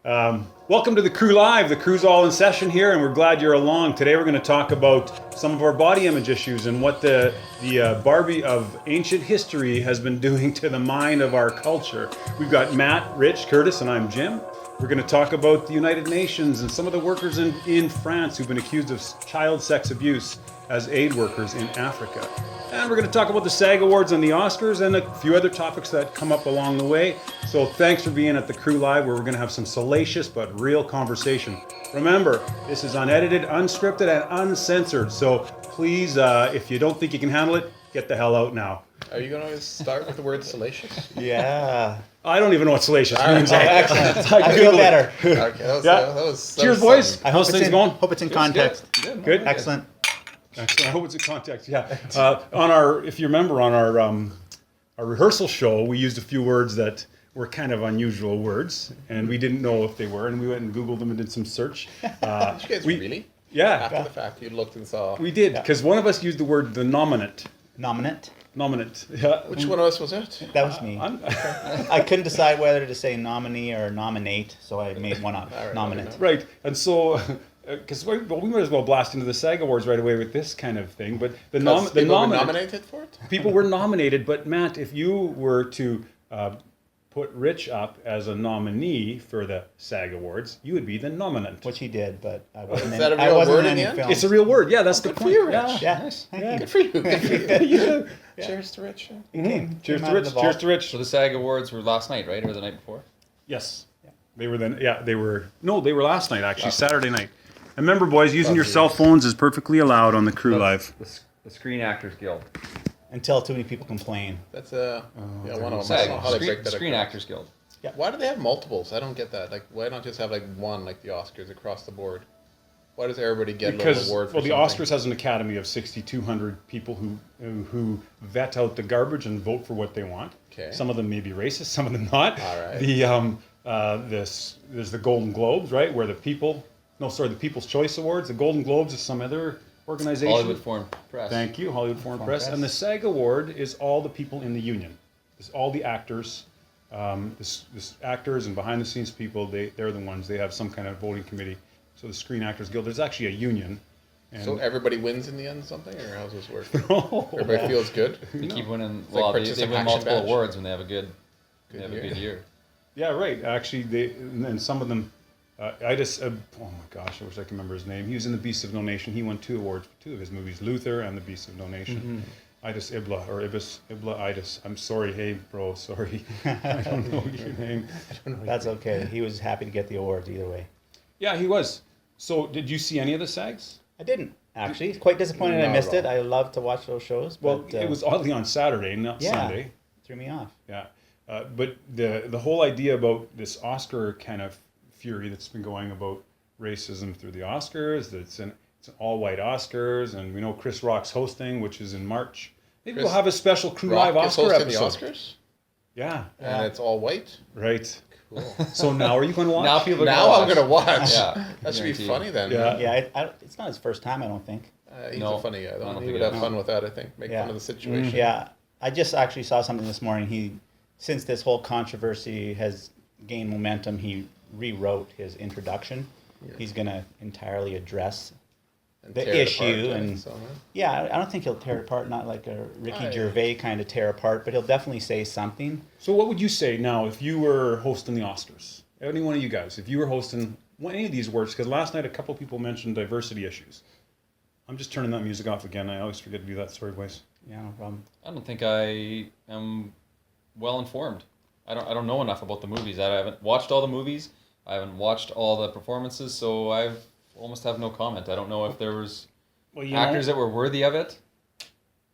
Welcome to the Crew Live. The crew's all in session here, and we're glad you're along. Today we're going to talk about some of our body image issues and what the Barbie of ancient history has been doing to the mind of our culture. We've got Matt, Rich, Curtis, and I'm Jim. We're going to talk about the United Nations and some of the workers in France who've been accused of child sex abuse as aid workers in Africa. And we're going to talk about the SAG Awards and the Oscars and a few other topics that come up along the way. So thanks for being at the Crew Live, where we're going to have some salacious but real conversation. Remember, this is unedited, unscripted, and uncensored. So please, if you don't think you can handle it, get the hell out now. Are you going to start with the word salacious? Yeah. I don't even know what salacious means. Excellent. I feel better. Okay, that was Cheers, boys. I hope How's things going? Hope it's in context. Good. Excellent. Excellent. I hope it's in context. Yeah. If you remember, on our rehearsal show, we used a few words that were kind of unusual words, and we didn't know if they were, and we went and Googled them and did some search. Did you guys really? Yeah. After the fact, you looked and saw. We did, because one of us used the word the nominate. Nominate. Nominate. Yeah. Which one of us was it? That was me. I couldn't decide whether to say nominee or nominate, so I made one up. All right, Nominate. Right. And so, because we might as well blast into the SAG Awards right away with this kind of thing. But the People were nominate nominated for it? people were nominated. But Matt, if you were to put Rich up as a nominee for the SAG Awards, you would be the nominant. Which he did, but I wasn't Is that a I real wasn't word in in the any end? film. It's a real word. Yeah, that's the Good for point. you, Rich. Yeah. Yeah. Nice. Thank Good for you. Good for you. Yeah. Cheers to Rich. Came Cheers out to of Rich. the Cheers vault. to Rich. So the SAG Awards were last night, right, or the night before? Yes. They were then. Yeah, they were. No, they were last night actually, Saturday night. And remember, boys, using your cell phones is perfectly allowed on the Crew Live. The Screen Actors Guild. Until too many people complain. That's one of them. I SAG, saw how they break that Screen across. Actors Guild. Why do they have multiples? I don't get that. Like, why not just have like one, like the Oscars across the board? Why does everybody get a Because little award for the something? Oscars has an academy of 6,200 people who vet out the garbage and vote for what they want. Okay. Some of them may be racist, some of them not. All right. There's the Golden Globes, right, where the People's Choice Awards. The Golden Globes is some other organization. Hollywood Foreign Press. Thank you, Hollywood Foreign Press. Press. And the SAG Award is all the people in the union. It's all the actors. This actors and behind the scenes people, they're the ones. They have some kind of voting committee. So the Screen Actors Guild, there's actually a union. And So everybody wins in the end, something, or how's this work? No. Everybody feels good. They keep winning. like Well, they purchasing win action multiple badge. awards when they have a good year. year. Yeah, right. Actually, and some of them. Oh my gosh, I wish I could remember his name. He was in The Beasts of No Nation. He won 2 awards for 2 of his movies, Luther and The Beasts of No Nation. Idis Ibla or Ibla Idis. I'm sorry, hey bro, sorry. I don't know your name. That's okay. He was happy to get the awards either way. Yeah, he was. So, did you see any of the SAGs? I didn't, actually. Quite disappointed I Not missed at it. I love to watch those shows. Well, But, it was oddly on Saturday, not Sunday. threw me off. Yeah, but the whole idea about this Oscar kind of fury that's been going about racism through the Oscars, it's an all-white Oscars, and we know Chris Rock's hosting, which is in March. Maybe we'll have a special Crew Live Rock is Oscar hosting episode. the Oscars, Yeah, and it's all white. right. Cool. So now, are you going to watch? Now people are Now I'm gonna watch. Yeah, That should be guaranteed. funny then. Yeah. Yeah, it's not his first time, I don't think. He's No, a funny guy. I don't He think would he have is. fun with that. I think make Yeah. fun of the situation. Yeah, I just actually saw something this morning. Since this whole controversy has gained momentum, he rewrote his introduction. He's going to entirely address And the tear it issue, apart, I and think so, huh? yeah, I don't think he'll tear it apart. Not like a Ricky Aye. Gervais kind of tear apart, but he'll definitely say something. So what would you say now if you were hosting the Oscars? Any one of you guys, if you were hosting any of these awards, because last night a couple people mentioned diversity issues. I'm just turning that music off again. I always forget to do that. Sorry, boys. Yeah, no problem. I don't think I am well informed. I don't know enough about the movies. I haven't watched all the movies. I haven't watched all the performances, so I've almost have no comment. I don't know if there was Well, actors that were worthy of it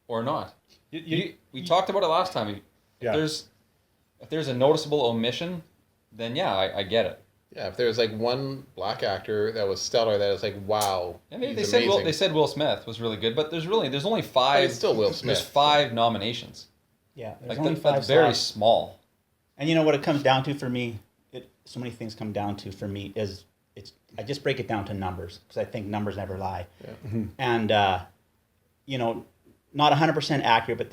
or not. We talked about it last time. Yeah. If there's a noticeable omission, then yeah, I get it. Yeah, if there's like one black actor that was stellar, that is like wow. And maybe he's they said Will Smith was really good, but there's only 5. But it's still Will Smith. There's 5 nominations. Yeah, there's Like only that's 5 very slots. small. And you know what it comes down to for me? So many things come down to for me is I just break it down to numbers because I think numbers never lie. Yeah. And you know, not 100% accurate, but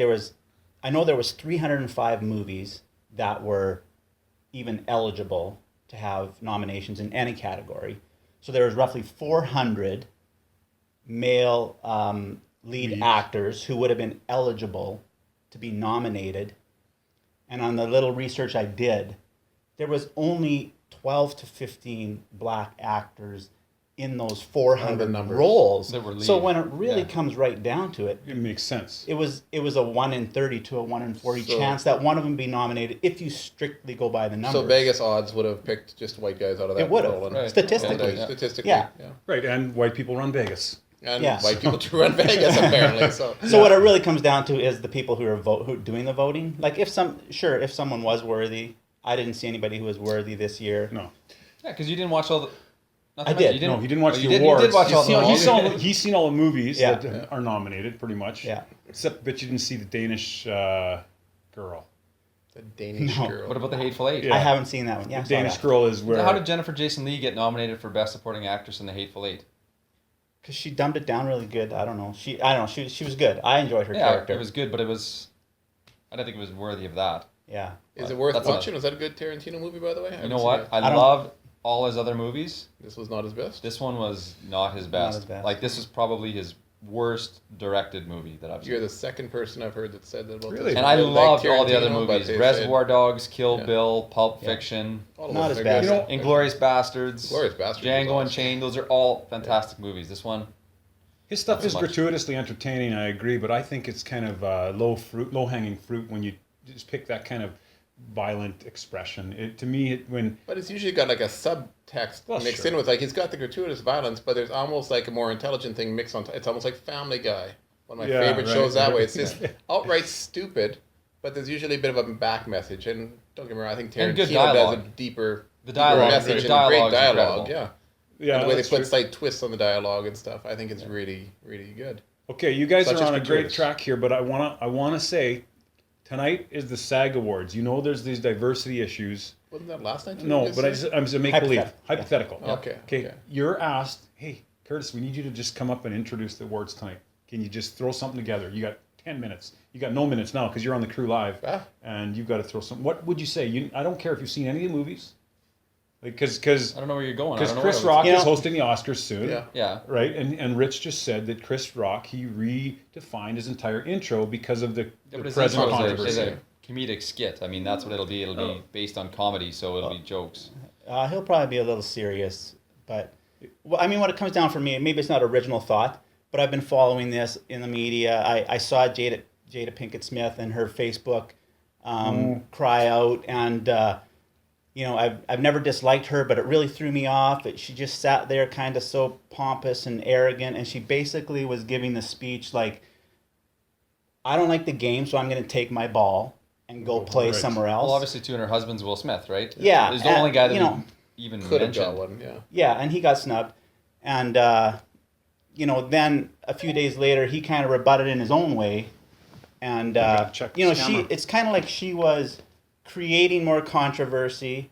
I know there was 305 movies that were even eligible to have nominations in any category. So there was roughly 400 male lead Leads. actors who would have been eligible to be nominated. And on the little research I did, there was only 12 to 15 black actors in those 400 numbers roles. that were So lead. when it really Yeah. comes right down to it, It makes sense. it was a 1 in 30 to a 1 in 40 So- chance that one of them be nominated if you strictly go by the numbers. So Vegas odds would have picked just white guys out of that. It would have, role and- Right. statistically. and, statistically, Yeah. yeah. Right, and white people run Vegas. And Yes. white people to run Vegas apparently. So So what it really comes down to is the people who are who doing the voting. Like if someone was worthy, I didn't see anybody who was worthy this year. No. Yeah, because you didn't watch all the. I did. You didn't, No, he didn't watch oh, the you did, awards. You did watch all the awards. He's seen all the movies Yeah. that are nominated, pretty much. Yeah. Except, but you didn't see the Danish girl. the Danish No. girl. What about the Hateful Eight? Yeah. I haven't seen that one. Yeah, I The saw Danish that. girl is where. How did Jennifer Jason Leigh get nominated for Best Supporting Actress in The Hateful Eight? Because she dumbed it down really good. I don't know. She was good. I enjoyed her Yeah, character. it was good, but it was. I don't think it was worthy of that. Yeah. Is it worth That's watching? Was that a good Tarantino movie, by the way? I You haven't know seen what? it. I I don't- loved all his other movies. This was not his best. This one was not his best. his best. Like, this was probably his worst directed movie that I've seen. You're the second person I've heard that said that about Really? this. And I Like loved all the other Tarantino, but movies. they Reservoir Dogs, Kill Yeah. Bill, Pulp Yeah. Fiction, said all of Not them as are bad. good. You know, Inglourious Bastards, Inglourious Basterds Django was awesome. Unchained. Those are all fantastic movies. This one, His stuff Not is so much. gratuitously entertaining, I agree, but I think it's kind of low hanging fruit when you just pick that kind of violent expression. To me, when But it's usually got like a subtext Well, mixed sure. in with, like, he's got the gratuitous violence, but there's almost like a more intelligent thing mixed on. It's almost like Family Guy, one of my Yeah, favorite right, shows that right. way. It's just outright stupid, but there's usually a bit of a back message. And don't get me wrong, I think And good Tarantino does a dialogue. deeper, The deeper dialogue- message the and dialogue's great dialogue. incredible. Yeah, and the way they that's put true. slight twists on the dialogue and stuff, I think it's really, really good. Okay, you guys Such are as on a great gratuitous. track here, but I wanna say, tonight is the SAG Awards. You know, there's these diversity issues. Wasn't that last night? No, but I'm just a make believe Hypothetical. hypothetical. Yeah. Okay, Okay. okay. You're asked, hey, Curtis, we need you to just come up and introduce the awards tonight. Can you just throw something together? You got 10 minutes. You got no minutes now because you're on the Crew Live, Ah. and you've got to throw some. What would you say? I don't care if you've seen any of the movies, because I don't know where you're going. I because don't know Chris what I Rock You is know- hosting the Oscars soon. Yeah. Yeah. Right, and Rich just said that Chris Rock, he redefined his entire intro because of the Yeah, but the his present intro is controversy. a comedic skit. I mean, that's what it'll be. It'll be based on comedy, so it'll be jokes. He'll probably be a little serious, but well, I mean, what it comes down for me, maybe it's not original thought, but I've been following this in the media. I saw Jada Pinkett Smith and her Facebook cry out, and you know, I've never disliked her, but it really threw me off. She just sat there, kind of so pompous and arrogant, and she basically was giving the speech like, "I don't like the game, so I'm going to take my ball and go play Right. somewhere else." Well, obviously, too, and her husband's Will Smith, right? Yeah, He's the and, only guy that you know, we even Could have mentioned. got one, yeah. Yeah, and he got snubbed. And, you know, then a few days later, he kind of rebutted in his own way. And, gotta check you know, this camera. it's kind of like she was creating more controversy,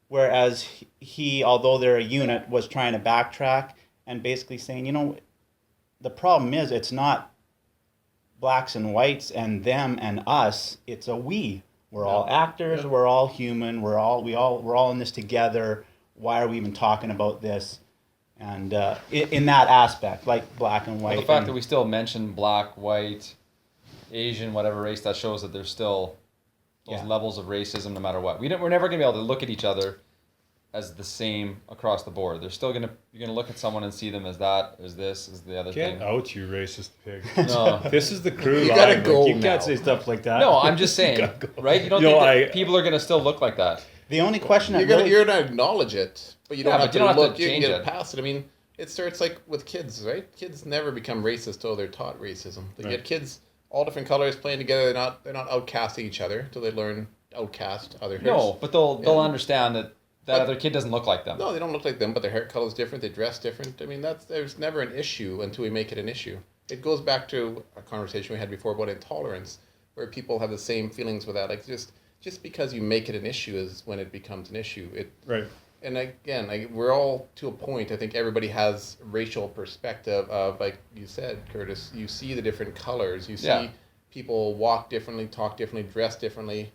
whereas he, although they're a unit, was trying to backtrack and basically saying, you know, the problem is it's not blacks and whites and them and us, it's a we. We're all actors, Yeah. we're all human, we're all in this together. Why are we even talking about this? And in that aspect, like black and white. Well, the fact and- that we still mention black, white, Asian, whatever race, that shows that there's still those Yeah. levels of racism no matter what. We're never going to be able to look at each other as the same across the board. You're going to look at someone and see them as that, as this, as the other Get thing. out, you racist pig. No. This is the Crew You Live. gotta like, go you now. can't say stuff like that. No, I'm just saying, gotta go. right? You don't You know, think that I- people are going to still look like that? the only question You're that gonna really, you're gonna acknowledge it, but you don't Yeah, have but to you don't have look. to You can change get it. past it. I mean, it starts like with kids, right? Kids never become racist till they're taught racism. They Right. get kids all different colors playing together. They're not outcasting each other till they learn to outcast others. No, but they'll Yeah. understand that But- other kid doesn't look like them. No, they don't look like them, but their hair color is different. They dress different. I mean, there's never an issue until we make it an issue. It goes back to a conversation we had before about intolerance, where people have the same feelings with that. Like just because you make it an issue is when it becomes an issue. Right. And again, we're all to a point. I think everybody has racial perspective of, like you said, Curtis. You see the different colors. You see Yeah. people walk differently, talk differently, dress differently.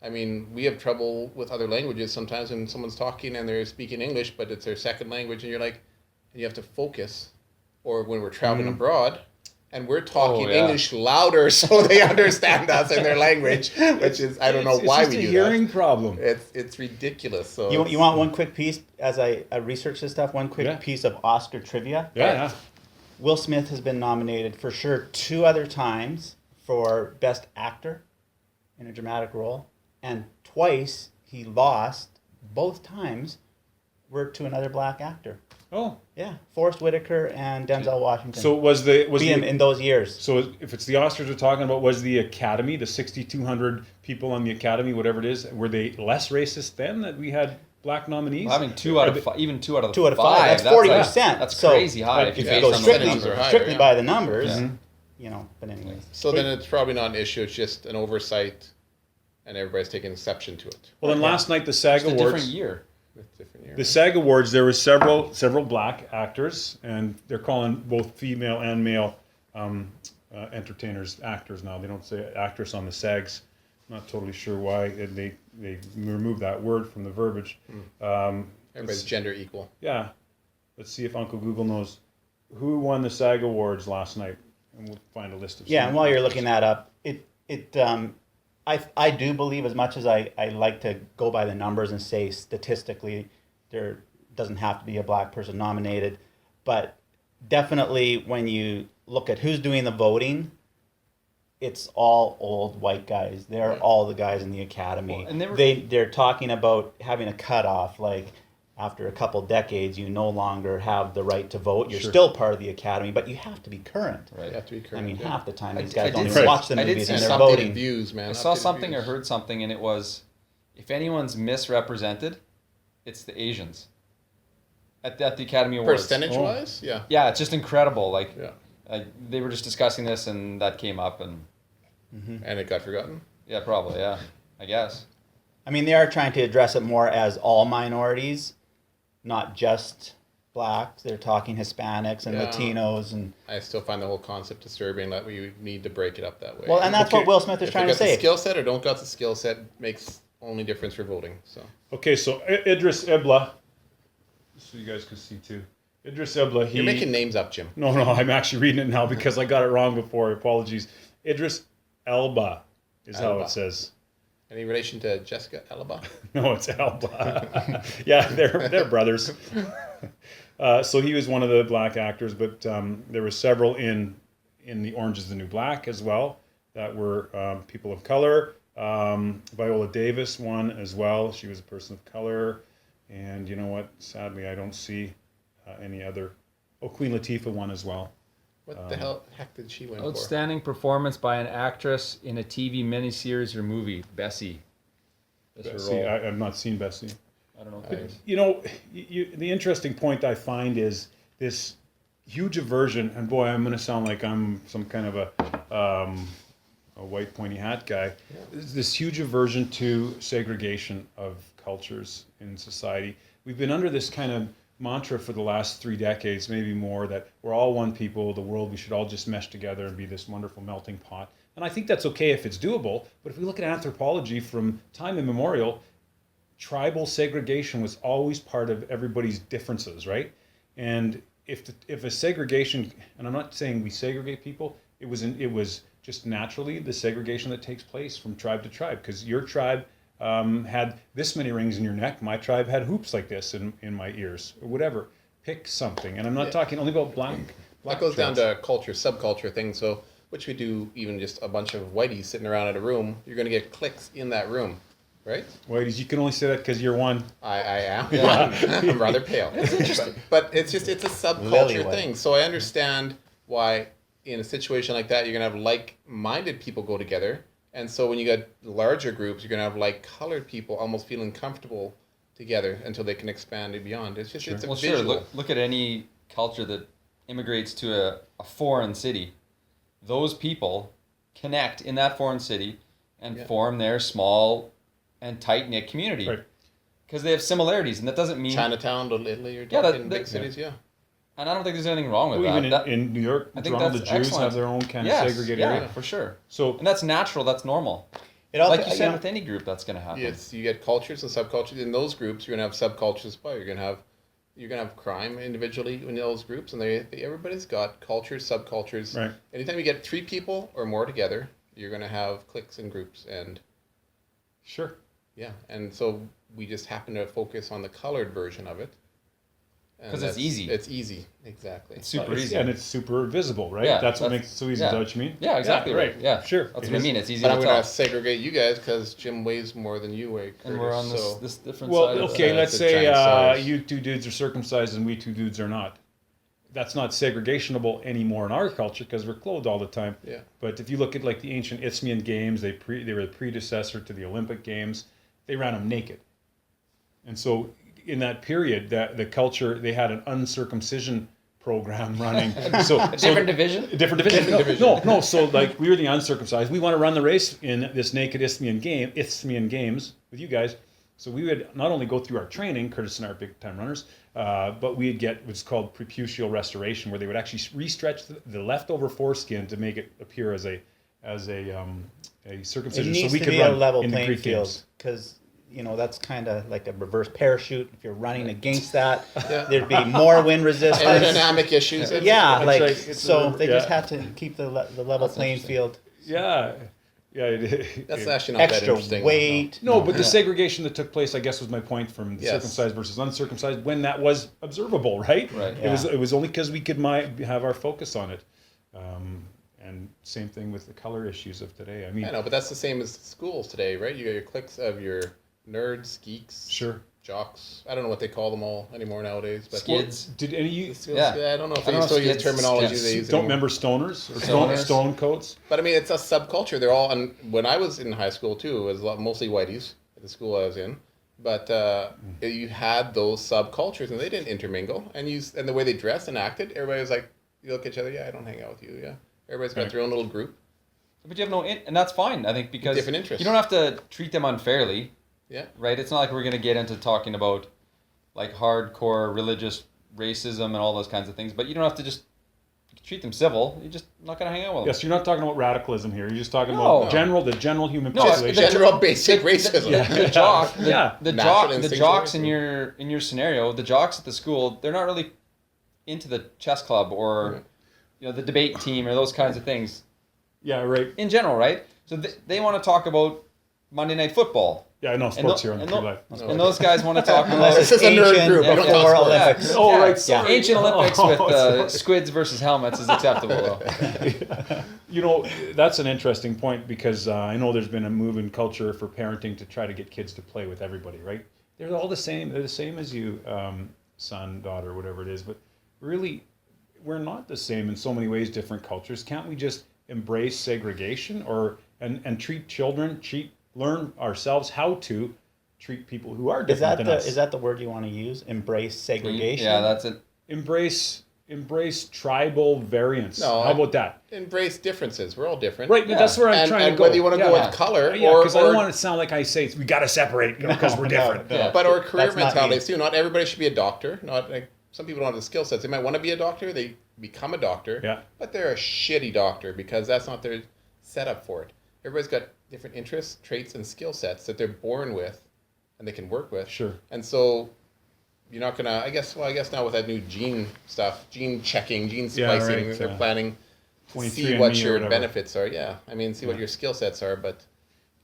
I mean, we have trouble with other languages sometimes when someone's talking and they're speaking English, but it's their second language, and you're like, and you have to focus. Or when we're traveling abroad, and we're talking English louder so they understand us in their language, which is, I don't know why we do that. It's just a hearing problem. It's ridiculous. So You want one quick piece, as I research this stuff, one quick piece of Oscar trivia? Yeah. Will Smith has been nominated for sure 2 other times for Best Actor in a dramatic role, and twice he lost, both times were to another black actor. Oh. Yeah, Forrest Whitaker and Denzel Washington. So was in those years. So if it's the Oscars we're talking about, was the Academy, the 6,200 people on the Academy, whatever it is, were they less racist then that we had black nominees? Well, having 2 out of 5, even 2 out of 2 out of 5. That's 40%. That's crazy high. If you go go strictly by the numbers, But anyways. So then it's probably not an issue. It's just an oversight, and everybody's taking exception to it. Well, then last night the SAG Awards. Different year. The SAG Awards, there were several black actors, and they're calling both female and male entertainers actors now. They don't say actress on the SAGs. I'm not totally sure why they removed that word from the verbiage. Everybody's gender equal. Yeah. Let's see if Uncle Google knows who won the SAG Awards last night, and we'll find a list of. Yeah, and while you're looking that up, I do believe, as much as I like to go by the numbers and say statistically there doesn't have to be a black person nominated, but definitely when you look at who's doing the voting, it's all old white guys. They're all the guys in the Academy. Well, and they're talking about having a cutoff, like after a couple decades you no longer have the right to vote. You're still part of the Academy, but you have to be current. Right. You have to be current. I mean, half the time these guys don't even watch the movies and they're voting. Views, man. I saw something or heard something, and it was, if anyone's misrepresented, it's the Asians at the Academy Awards. Percentage-wise? Yeah. Yeah, it's just incredible. Like, they were just discussing this, and that came up, and and it got forgotten. Yeah, probably. Yeah, I guess. I mean, they are trying to address it more as all minorities, not just blacks. They're talking Hispanics and Latinos, and I still find the whole concept disturbing that we need to break it up that way. Well, and that's what Will Smith is trying to say. If you got the skill set or don't got the skill set makes only difference for voting. So okay, so Idris Elba, so you guys can see too. Idris Elba. You're making names up, Jim. No, I'm actually reading it now because I got it wrong before. Apologies. Idris Elba is how it says. Any relation to Jessica Alba? No, it's Elba. Yeah, they're brothers. So he was one of the black actors, but there were several in The Orange is the New Black as well that were people of color. Viola Davis won as well. She was a person of color. And you know what? Sadly, I don't see any other. Oh, Queen Latifah won as well. What the heck did she win for? Outstanding performance by an actress in a TV miniseries or movie. Bessie. I've not seen Bessie. I don't know. But, you know, the interesting point I find is this huge aversion, and boy, I'm going to sound like I'm some kind of a white pointy hat guy. Yeah. This huge aversion to segregation of cultures in society. We've been under this kind of mantra for the last 3 decades, maybe more, that we're all one people, the world, we should all just mesh together and be this wonderful melting pot. And I think that's okay if it's doable, but if we look at anthropology from time immemorial, tribal segregation was always part of everybody's differences, right? And if a segregation, and I'm not saying we segregate people, it was just naturally the segregation that takes place from tribe to tribe, because your tribe had this many rings in your neck, my tribe had hoops like this in my ears, or whatever. Pick something, and I'm not talking only about black that goes tribes. down to culture, subculture thing. So which we do, even just a bunch of whiteys sitting around in a room, you're going to get cliques in that room, right? Whiteys, you can only say that because you're one. I am one. I'm rather pale. It's interesting. But it's a subculture thing. So I understand why in a situation like that, you're going to have like-minded people go together. And so when you got larger groups, you're going to have like-colored people almost feeling comfortable together until they can expand it beyond. It's just it's a visual. Look at any culture that immigrates to a foreign city. Those people connect in that foreign city and form their small and tight-knit community. Right. Because they have similarities, and that doesn't mean... Chinatown, Little Italy, you're talking big cities, And I don't think there's anything wrong with that. Even in New York, Toronto, the Jews have their own kind of segregated area. For sure. So, and that's natural, that's normal. It all, Like you said, with any group, that's going to happen. Yes, you get cultures and subcultures. In those groups, you're gonna have subcultures as well. You're gonna have crime individually in those groups, and everybody's got cultures, subcultures. Right. Anytime you get 3 people or more together, you're gonna have cliques and groups, and Sure. yeah, and so we just happen to focus on the colored version of it. And 'Cause it's easy. It's easy, exactly. It's super easy. And it's super visible, right? Yeah, that's what that's- makes it so easy. yeah. Is that what you mean? Yeah, exactly right. Yeah, Sure. That's It what I is. mean. It's easy But to I'm tell. gonna segregate you guys because Jim weighs more than you weigh, Curtis. And we're on so this different Well, side of okay, that. let's It's a say giant size. you 2 dudes are circumcised and we 2 dudes are not. That's not segregationable anymore in our culture because we're clothed all the time. Yeah. But if you look at like the ancient Isthmian games, they were the predecessor to the Olympic games. They ran them naked, and so in that period, that the culture they had an uncircumcision program running. So different division? A different division. No. So like we were the uncircumcised. We want to run the race in this naked Isthmian games with you guys. So we would not only go through our training, Curtis and I are big time runners, but we'd get what's called preputial restoration, where they would actually restretch the leftover foreskin to make it appear as a it circumcision. needs So we to could be a run level in the playing Greek field games. because that's kind of like a reverse parachute. If you're running against that, Yeah. there'd be more wind resistance. aerodynamic issues. Yeah, It's like like- it's so a- they just yeah. have to keep the level playing interesting. field. Yeah. That's actually not that Extra interesting. weight. No, but the Yeah. segregation that took place, I guess, was my point from the Yes. circumcised versus uncircumcised when that was observable, right? Right. It was only because we could have our focus on it, and same thing with the color issues of today. I mean, I know, but that's the same as schools today, right? You got your cliques of your nerds, geeks, sure. jocks. I don't know what they call them all anymore nowadays. But Skids. Did any of you I don't know if I they don't know still if use skids- terminology skids they use don't anymore. remember stoners or Stoners. stone coats? But I mean, it's a subculture. They're all, and when I was in high school too, it was mostly whiteys at the school I was in. But you had those subcultures, and they didn't intermingle. And the way they dressed and acted, everybody was like, you look at each other, yeah, I don't hang out with you, yeah. Everybody's got Right. their own little group. But you have and that's fine, I think, because Different interests. you don't have to treat them unfairly, Yeah. right? It's not like we're going to get into talking about like hardcore religious racism and all those kinds of things, but you don't have to just treat them civil. You're just not going to hang out with them. Yes, you're not talking about radicalism here. You're just talking No. about the general human No, Just population. general basic racism. The jock, Yeah. the Natural the instinctual jocks in racism. your scenario, the jocks at the school, they're not really into the chess club or the debate team or those kinds of things Yeah, right. in general, right? So they want to talk about Monday Night Football. Yeah, I know sports here on the True Life. And those guys want to talk Unless about it's This is a nerd ancient group. We don't talk before sports. Olympics. Oh, Yeah. right, sorry. Ancient Olympics Oh, with sorry. squids versus helmets is acceptable, though. That's an interesting point because I know there's been a move in culture for parenting to try to get kids to play with everybody, right? They're all the same. They're the same as you, son, daughter, whatever it is. But really, we're not the same in so many ways, different cultures. Can't we just embrace segregation and treat children, learn ourselves how to treat people who are Is different that than us? is that the word you want to use? Embrace segregation. Yeah, that's it. Embrace tribal variance. No, How about that? Embrace differences. We're all different. Right, but that's where I'm And, trying and to go. whether you want to go Yeah. with color Yeah, or because I don't want it to sound like I say we got to separate because we're No, different. no. Yeah. But or career That's not mentalities me. too. Not everybody should be a doctor. Not like some people don't have the skill sets. They might want to be a doctor. They become a doctor. Yeah. But they're a shitty doctor because that's not their setup for it. Everybody's got different interests, traits, and skill sets that they're born with, and they can work with. Sure. And so you're not gonna. I guess now with that new gene stuff, gene checking, gene Yeah, splicing, right, they're planning. 23andMe See what or your whatever. benefits are. Yeah. I mean, see what your skill sets are, but.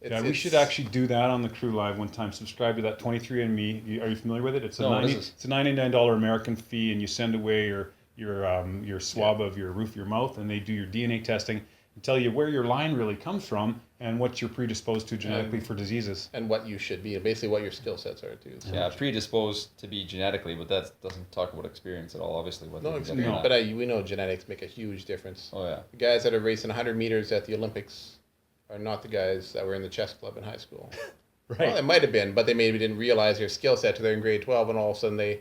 Yeah, we should actually do that on the Crew Live one time. Subscribe to that 23andMe. Are you familiar with it? It's a No, what is this? it's a $99 American fee, and you send away your swab of your roof of your mouth, and they do your DNA testing and tell you where your line really comes from and what you're predisposed to genetically for diseases. And what you should be, and basically what your skill sets are too. So. Yeah, predisposed to be genetically, but that doesn't talk about experience at all, obviously. What No they can experience, get. but we know genetics make a huge difference. Oh, yeah. The guys that are racing 100 meters at the Olympics are not the guys that were in the chess club in high school. Right. Well, they might have been, but they maybe didn't realize their skill set till they're in grade 12, and all of a sudden they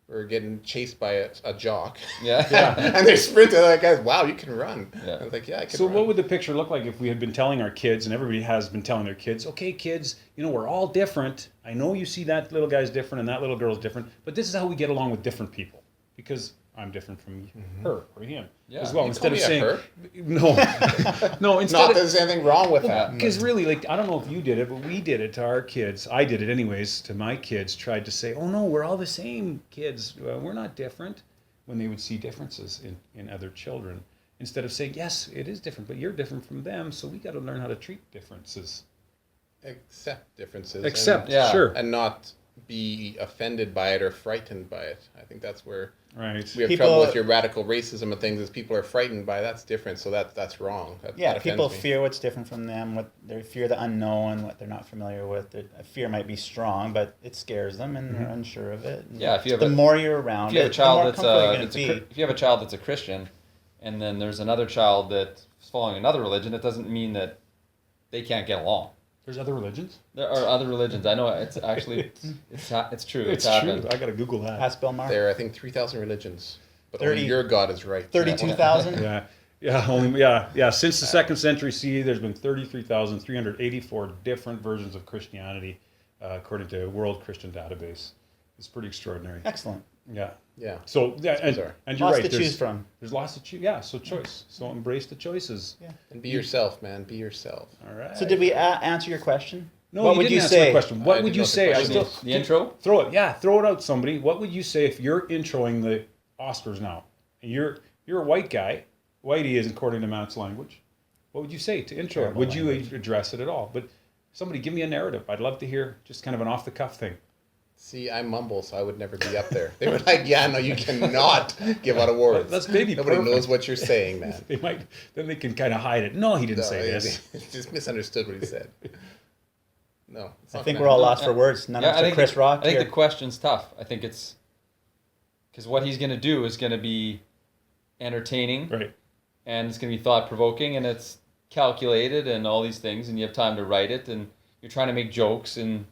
were getting chased by a jock. Yeah. And they're sprinting like, guys, wow, you can run. Yeah. I was like, yeah, I can So run. what would the picture look like if we had been telling our kids, and everybody has been telling their kids, okay, kids, we're all different. I know you see that little guy's different and that little girl's different, but this is how we get along with different people. Because I'm different from her or him Yeah. as well. You Instead of told me saying, her. no, instead Not of, that there's anything wrong with that. because really, like, I don't know if you did it, but we did it to our kids. I did it anyways to my kids. Tried to say, "Oh no, we're all the same kids. We're not different." When they would see differences in other children, instead of saying, "Yes, it is different, but you're different from them, so we got to learn how to treat differences." Accept differences. Accept, Yeah. sure, And not be offended by it or frightened by it. I think that's where right. we have People- trouble with your radical racism and things. Is people are frightened by that's different, so that's wrong. That offends people me. fear what's different from them. What they fear the unknown, what they're not familiar with. Fear might be strong, but it scares them, and they're unsure of it. And Yeah, if you have the a- more you're around, If you have a it, child the more that's comfortable you're that's gonna be. if you have a child that's a Christian, and then there's another child that's following another religion, it doesn't mean that they can't get along. There's other religions. There are other religions. I know it's actually it's true. It's happened. true. I got to Google that. Ask Bill Maher. There are, I think, 3,000 religions, but 30 only your God is right. 32,000. Yeah. Since the second century CE, there's been 33,384 different versions of Christianity, according to World Christian Database. It's pretty extraordinary. Excellent. Yeah. Yeah. So yeah, bizarre. and you're Lots right. to choose from. There's lots to choose. Yeah. So choice. So embrace the choices. Yeah. And be yourself, man. Be yourself. All right. So did we answer your question? No, what you would didn't you answer say? my question. I What didn't would know you what the say? I question still The intro? throw it. Yeah, throw it out, somebody. What would you say if you're introing the Oscars now? And you're a white guy. Whitey is according to Matt's language. What would you say to intro it? Terrible Would you language. address it at all? But somebody give me a narrative. I'd love to hear just kind of an off the cuff thing. See, I mumble, so I would never be up there. They were like, "Yeah, no, you cannot give out awards. That's maybe Nobody perfect. knows what you're saying, man." They might then they can kind of hide it. No, he didn't No, say this. just misunderstood what he said. No, it's I not think gonna we're all happen. lost for words. None of us I are think Chris Rock I think here. the question's tough. I think it's because what he's going to do is going to be entertaining, Right. and it's going to be thought provoking, and it's calculated, and all these things, and you have time to write it, and you're trying to make jokes, and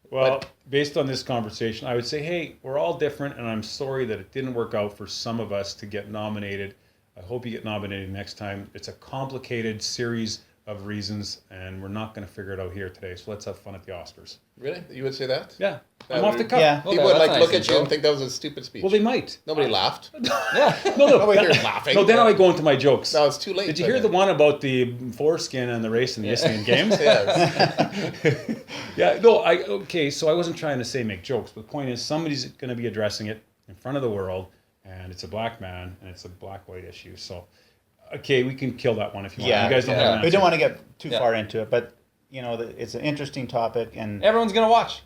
Well, based on this conversation, I would say, hey, we're all different, and I'm sorry that it didn't work out for some of us to get nominated. I hope you get nominated next time. It's a complicated series of reasons, and we're not going to figure it out here today. So let's have fun at the Oscars. Really? You would say that? Yeah, That I'm off the would- cuff. Yeah. Well, People would that's like nice look and at you and joke. think that was a stupid speech. Well, they might. Nobody laughed. yeah. No, Nobody then- here's laughing. No, then I go into my jokes. No, it's too late. Did you by hear the then. one about the foreskin and the race in the Isthmian Games? Yes. Yeah, no, okay, so I wasn't trying to say make jokes, but the point is somebody's going to be addressing it in front of the world, and it's a black man, and it's a black-white issue. So, okay, we can kill that one if you want. Yeah, You guys don't yeah. have an We answer. don't want to get too Yeah. far into it, but it's an interesting topic, and Everyone's going to watch.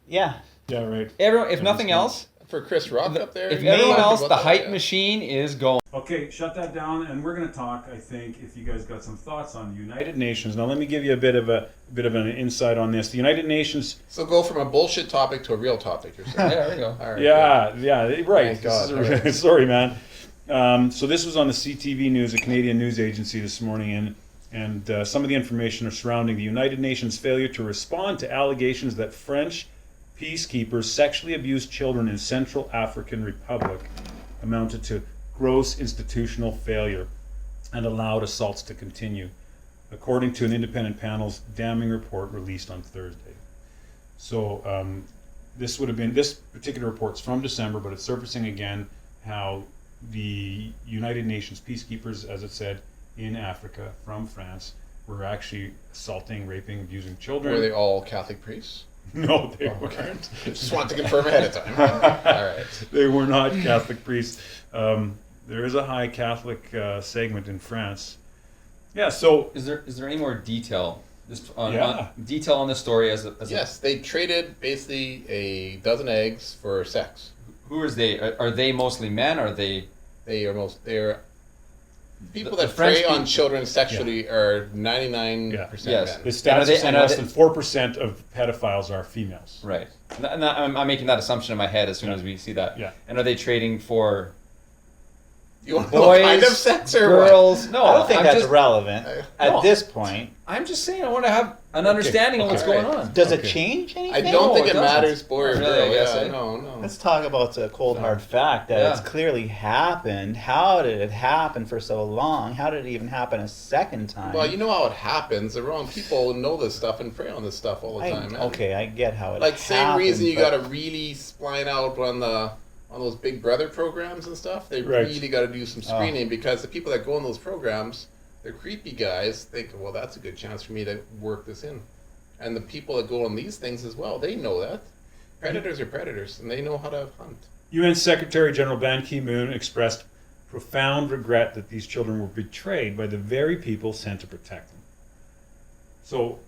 yeah, Yeah, right. Everyone, if nothing gonna- else, For Chris Rock up there. if you everyone talked else, about the that, hype yeah. machine is going. Okay, shut that down, and we're going to talk. I think if you guys got some thoughts on the United Nations. Now, let me give you a bit of an insight on this. The United Nations. So go from a bullshit topic to a real topic. You're saying. Yeah, there we go. All right. Yeah, right. Thank God. This is sorry, man. So this was on the CTV News, a Canadian news agency, this morning, and some of the information surrounding the United Nations' failure to respond to allegations that French peacekeepers sexually abused children in Central African Republic amounted to gross institutional failure and allowed assaults to continue, according to an independent panel's damning report released on Thursday. So this particular report's from December, but it's surfacing again how the United Nations peacekeepers, as it said, in Africa from France, were actually assaulting, raping, abusing children. Were they all Catholic priests? No, they Oh, okay. weren't. Just want to confirm ahead of time. All right. They were not Catholic priests. There is a high Catholic segment in France. Yeah, so Is there any more detail? Yeah. On detail on this story as Yes, they traded basically a dozen eggs for sex. who is they? Are they mostly men? Are they? They're people The that French prey on people- children sexually are 99% Yes. men. the And are stats they- are saying and are less they- than 4% of pedophiles are females. Right. And I'm making that assumption in my head as soon Yeah. as we see that. Yeah. And are they trading for You want to know what kind of sex or what? girls? No, I don't think I'm that's just, relevant at no. this point. I'm just saying I want to have an understanding of what's okay. going on. Does it Okay. change I anything? don't No, think it it doesn't. matters, boy or Not girl. really, I guess, Yeah, eh? no. Let's talk about the cold hard fact that Yeah. it's clearly happened. How did it happen for so long? How did it even happen a second time? Well, you know how it happens. The wrong people know this stuff and prey on this stuff all the time. man. Okay, I get how it Like same happened, reason you but- got to really spline out on the on those Big Brother programs and stuff, they Right. really got to do some screening because the people that go on those programs, they're creepy guys, think, well, that's a good chance for me to work this in. And the people that go on these things as well, they know that. Predators are predators, and they know how to hunt. UN Secretary General Ban Ki-moon expressed profound regret that these children were betrayed by the very people sent to protect them. So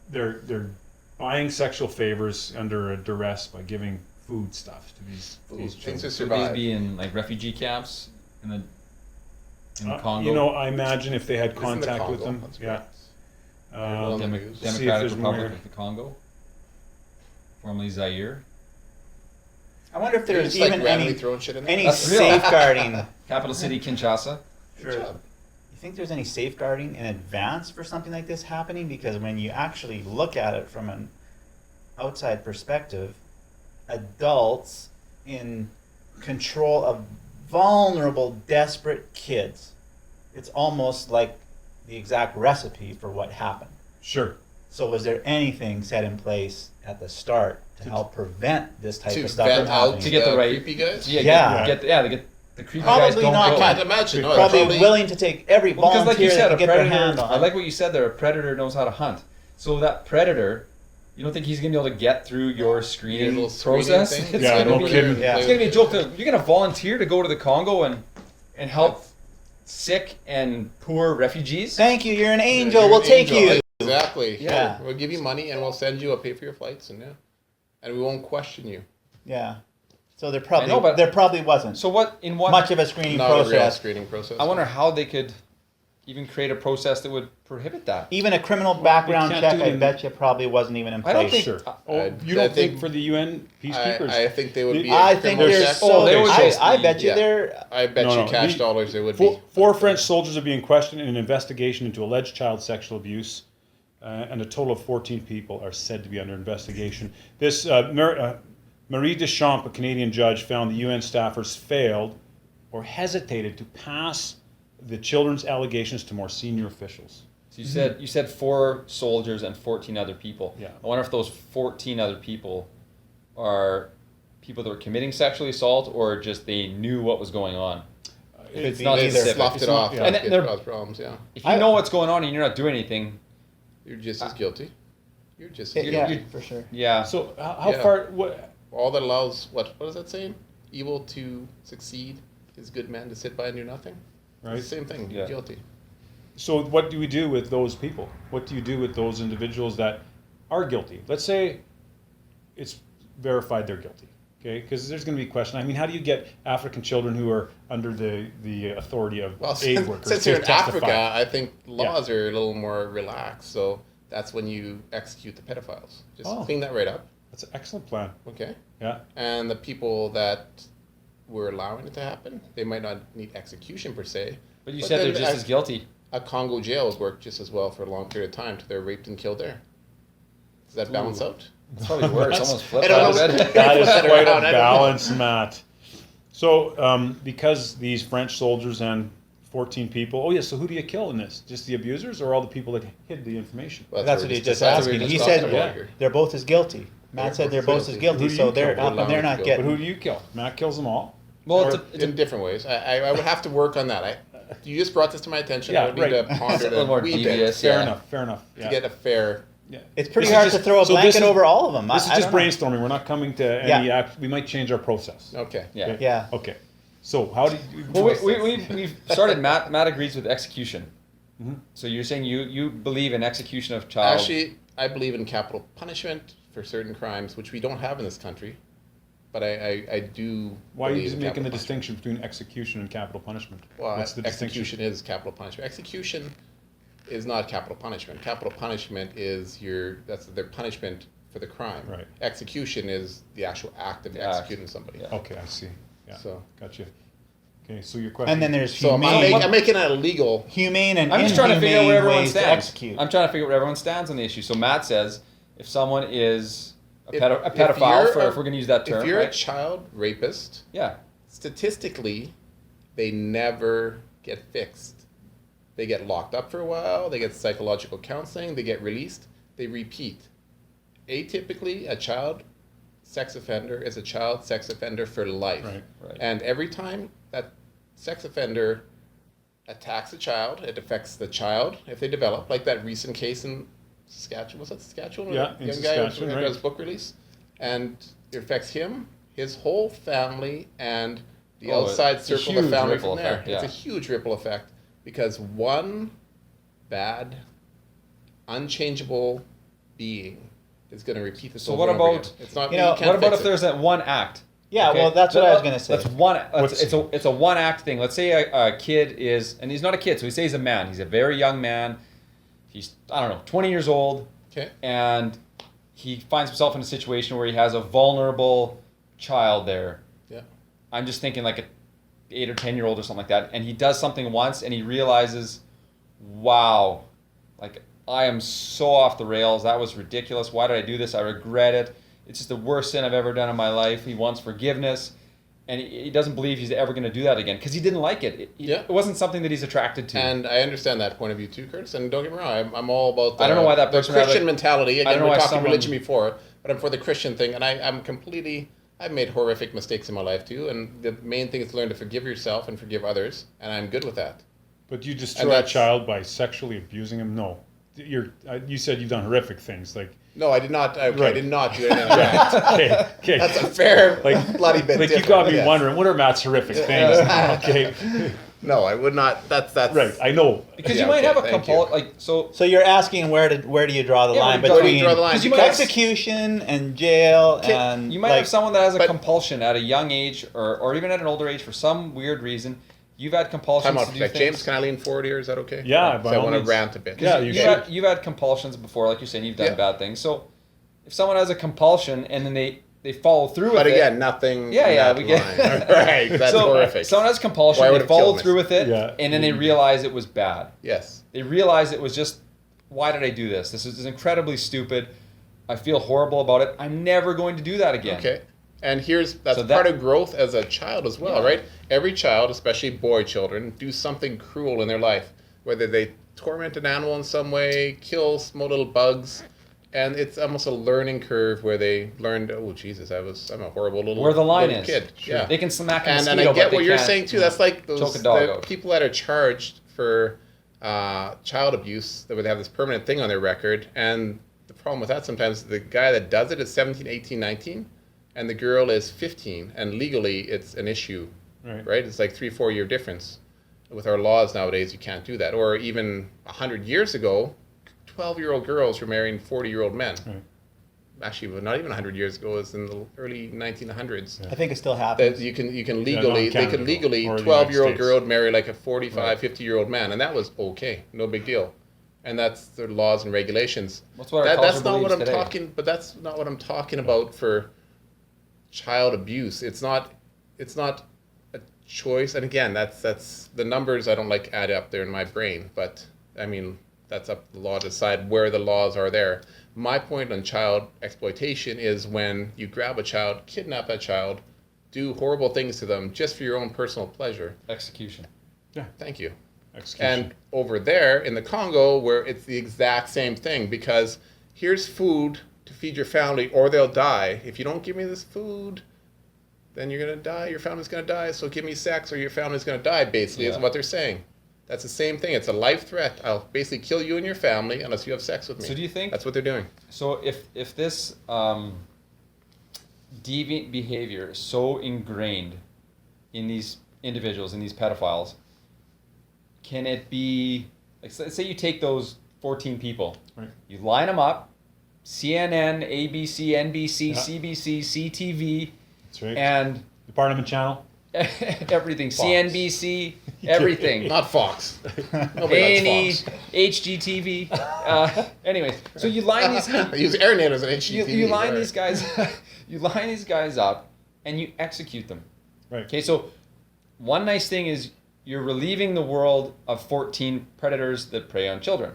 they're buying sexual favors under a duress by giving food stuff to these Things children. to Would survive. these be in like refugee camps in the Congo? You know, I imagine if they had It's in the contact with Congo, them, that's yeah. correct. Um, Dem- Demo- See if there's Democratic Republic more. of the Congo, formerly Zaire, I wonder if They're there's just like even randomly any throwing shit in there. any That's real. safeguarding. capital city Kinshasa. Good job. You think there's any safeguarding in advance for something like this happening? Because when you actually look at it from an outside perspective, adults in control of vulnerable, desperate kids, it's almost like the exact recipe for what happened. Sure. So was there anything set in place at the start to help prevent this type To of stuff vet from out happening? To get the right- creepy guys. Yeah, Yeah. They get the creepy guys Probably don't not go. I can't imagine. No, Probably willing to take every Well, because volunteer like you they said, can a get their predator. hand on. I like what you said there. A predator knows how to hunt. So that predator, you don't think he's gonna be able to get through your screening little screening process? thing? It's Yeah, gonna no be, kidding. Yeah. It's gonna be a joke. You're gonna volunteer to go to the Congo and help sick and poor refugees. Thank you, you're an angel. You're We'll an take angel. you. Exactly. Yeah. We'll give you money and we'll send you. We'll pay for your flights and and we won't question you. Yeah. So there know, but- probably wasn't So what? In what? much of a screening Not a real process. screening process. I wonder how they could even create a process that would prohibit that. Even a criminal background can't check, do it I in- bet you probably wasn't even in I don't place. think. Sure. Oh, you I don't think think- for the UN peacekeepers? I think they would be. I a think criminal there's check. so. they would I just bet be- you yeah. there. I bet No, you no, cash the- dollars there would Four, be. four French soldiers are being questioned in an investigation into alleged child sexual abuse, and a total of 14 people are said to be under investigation. This Marie Deschamps, a Canadian judge, found the UN staffers failed or hesitated to pass the children's allegations to more senior officials. So you said 4 soldiers and 14 other people. Yeah. I wonder if those 14 other people are people that were committing sexual assault or just they knew what was going on. If it's be not They either. specific. sloughed It's it not- off. yeah. And And they're- cause problems. Yeah. If you know what's going on and you're not doing anything, You're just as guilty. You're just as Yeah, guilty. for sure. yeah. So how Yeah. far? What? All that allows what is that saying? Evil to succeed is good men to sit by and do nothing. Right. It's the same thing. You're Yeah. guilty. So what do we do with those people? What do you do with those individuals that are guilty? Let's say it's verified they're guilty, okay? Because there's going to be a question. I mean, how do you get African children who are under the authority of Well, aid workers since to you're in testify? Africa, I think laws are a little more relaxed. So that's when you execute the pedophiles. Just Oh. clean that right up. That's an excellent plan. Okay. Yeah. And the people that were allowing it to happen, they might not need execution per se. But you But said they're then just as guilty. A Congo jail has worked just as well for a long period of time till they're raped and killed there. Does that balance out? It's probably worse. That's- Almost flip I don't side know. of it. That is Flip that quite a around, I don't know. balance, Matt. So because these French soldiers and 14 people, oh yeah, so who do you kill in this? Just the abusers or all the people that hid the information? Well, That's what what he we're just that's what asked we're me. He just said talking about here. they're both as guilty. Matt They're said they're both both as guilty. guilty, Who do so you they're kill? up and they're not But But getting. who do you kill? Matt kills them all. Well, Or it's in different ways. I would have to work on that. You just brought this to my attention. Yeah, I would need right. to ponder It's a it little more a wee devious. bit Fair Yeah. enough. Fair enough. to Yeah. get a fair. Yeah. It's pretty This is hard just- to throw a so this blanket is- over all of them. This is I just don't know. brainstorming. We're not coming to Yeah. any act. We might change our process. Okay. yeah. Okay? Yeah. Okay. So how do you? Well, we've started. Matt agrees with execution. Mm-hmm. So you're saying you believe in execution of child. Actually, I believe in capital punishment for certain crimes, which we don't have in this country. But I do. Why are you believe in making the capital punishment. distinction between execution and capital punishment? Well, What's the distinction? execution is capital punishment. Execution is not capital punishment. Capital punishment is that's their punishment for the crime. Right. Execution is the actual act of The act. executing somebody. Yeah. Okay, I see. Yeah. So- Gotcha. Okay, so your question. And then there's So humane, I'm making it illegal. humane and I'm just trying to figure out where inhumane everyone ways to stands. execute. I'm trying to figure out where everyone stands on the issue. So Matt says if someone is a If- pedophile, if you're if we're going to use that term, If you're a right? child rapist, Yeah. statistically, they never get fixed. They get locked up for a while, they get psychological counseling, they get released, they repeat. Atypically, a child sex offender is a child sex offender for life. Right. Right. And every time that sex offender attacks a child, it affects the child if they develop, like that recent case in Saskatchewan. Was that Saskatchewan? Yeah, in Young guy Saskatchewan, who right. got his book release. And it affects him, his whole family, and the outside it's a circle of huge family ripple from there. effect, It's yeah. a huge ripple effect because one bad, unchangeable being is going to repeat this So over what and over about- again. It's not, you know, can't What about fix if it. there's that one act? Yeah, well, that's what I was gonna say. That's one. What's- It's a one act thing. Let's say a kid is, and he's not a kid, so we say he's a man. He's a very young man. He's, I don't know, 20 years old, Okay. and he finds himself in a situation where he has a vulnerable child there. Yeah. I'm just thinking like a 8 or 10-year-old or something like that, and he does something once, and he realizes, wow, like I am so off the rails. That was ridiculous. Why did I do this? I regret it. It's just the worst sin I've ever done in my life. He wants forgiveness, and he doesn't believe he's ever going to do that again because he didn't like it. Yeah. It wasn't something that he's attracted to. And I understand that point of view too, Curtis. And don't get me wrong, I'm all about the, I don't know why that the person would have Christian a- mentality. I don't Again, know we're why talking someone- religion before, but I'm for the Christian thing. And I've made horrific mistakes in my life too. And the main thing is to learn to forgive yourself and forgive others. And I'm good with that. But you destroy And a that's- child by sexually abusing him? No. You said you've done horrific things. Like, No, I did not. I Right. did not do anything like that. okay. That's a fair, Like- bloody bit Like, you different. got me Yes. wondering, what are Matt's horrific things? Okay. No, I would not. That's Right, I know. because Yeah, you might okay, have a thank compul you. like so. So you're asking where do you draw the Yeah, line where do you between draw the line? 'cause you might have- execution and jail and You might like, have someone that has a but- compulsion at a young age or even at an older age for some weird reason. You've had compulsions Time out to for do a sec. things. James, can I lean forward here? Is that okay? Yeah, So by I all want to means. rant a bit. Yeah, you should. You've had compulsions before, like you're saying, you've done Yeah. bad things. So if someone has a compulsion and then they follow through with But it. again, nothing. Yeah, in yeah, that we get line. Right. That's so horrific. someone has compulsion, Why would they it kill follow me? through with it, Yeah. and then they realize it was bad. Yes. They realize it was just, why did I do this? This is incredibly stupid. I feel horrible about it. I'm never going to do that again. Okay. And that's So that- part of growth as a child as well, Yeah. right? Every child, especially boy children, do something cruel in their life, whether they torment an animal in some way, kill small little bugs, and it's almost a learning curve where they learned, oh Jesus, I'm a horrible little Where the line little is. kid. Yeah. They can smack a and mosquito, I get but they what you're can't, saying too. you know, That's like choke those a dog the out. people that are charged for child abuse that would have this permanent thing on their record. And the problem with that sometimes the guy that does it is 17, 18, 19, and the girl is 15, and legally it's an issue, right? It's like 3-4 year difference. With our laws nowadays, you can't do that. Or even 100 years ago, 12-year-old girls were marrying 40-year-old men. Right. Actually, not even 100 years ago. It was in the early 1900s. I think it still happens. That you can not legally, in they Canada, could legally, or the 12-year-old United girl States. would marry like a 45, Right. 50-year-old man, and that was okay, no big deal. And that's the laws and regulations. That's what our That's culture not what I'm believes today. talking. But that's not what I'm talking about for child abuse. It's not a choice. And again, that's the numbers I don't like add up there in my brain. But I mean, that's up to the law to decide where the laws are there. My point on child exploitation is when you grab a child, kidnap that child, do horrible things to them just for your own personal pleasure. Execution. Thank you. Execution. And over there in the Congo, where it's the exact same thing, because here's food to feed your family or they'll die. If you don't give me this food, then you're going to die. Your family's going to die. So give me sex or your family's going to die, basically, is Yeah. what they're saying. That's the same thing. It's a life threat. I'll basically kill you and your family unless you have sex with me. So do you think That's what they're doing. So if this deviant behavior is so ingrained in these individuals, in these pedophiles, can it be, like, let's say you take those 14 people, Right. you line them up, CNN, ABC, NBC, Yeah. CBC, CTV, That's right. and The Parliament Channel. everything, Fox. CNBC, everything. Not Fox. Nobody A&E, likes Fox. HGTV. Anyways, so you line these I use air natives and HGTV. you line right. these guys you line these guys up and you execute them. Right. Okay, so one nice thing is you're relieving the world of 14 predators that prey on children.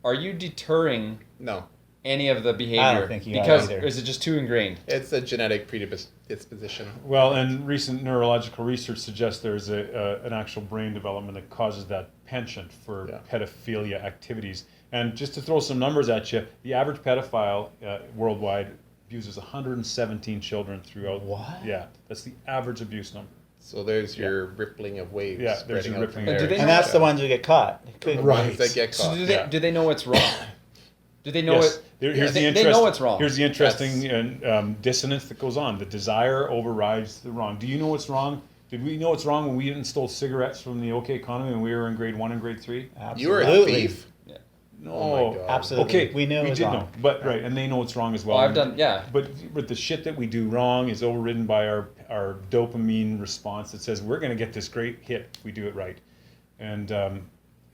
Are you deterring No. any of the behavior? I don't think you are because either. or is it just too ingrained? It's a genetic predisposition. Well, and recent neurological research suggests there's an actual brain development that causes that penchant for Yeah. pedophilia activities. And just to throw some numbers at you, the average pedophile worldwide abuses 117 children throughout. What? Yeah, that's the average abuse number. So there's your rippling of waves. Yeah, there's spreading your out rippling from of there. waves. And that's the ones who get caught. The Right. ones that get So caught. do they, Yeah. do they know it's wrong? Do they know Yes. it? Here's they, the they know it's wrong. Here's the interesting dissonance that goes on. The desire overrides the wrong. Do you know what's wrong? Did we know it's wrong when we stole cigarettes from the OK economy when we were in grade 1 and grade 3? You were a Absolutely. thief. No. Oh my God. Absolutely. Okay, We knew it was did wrong. know, but right, and they know it's wrong as well. Well, I've done, yeah. But the shit that we do wrong is overridden by our dopamine response that says we're going to get this great hit if we do it right, and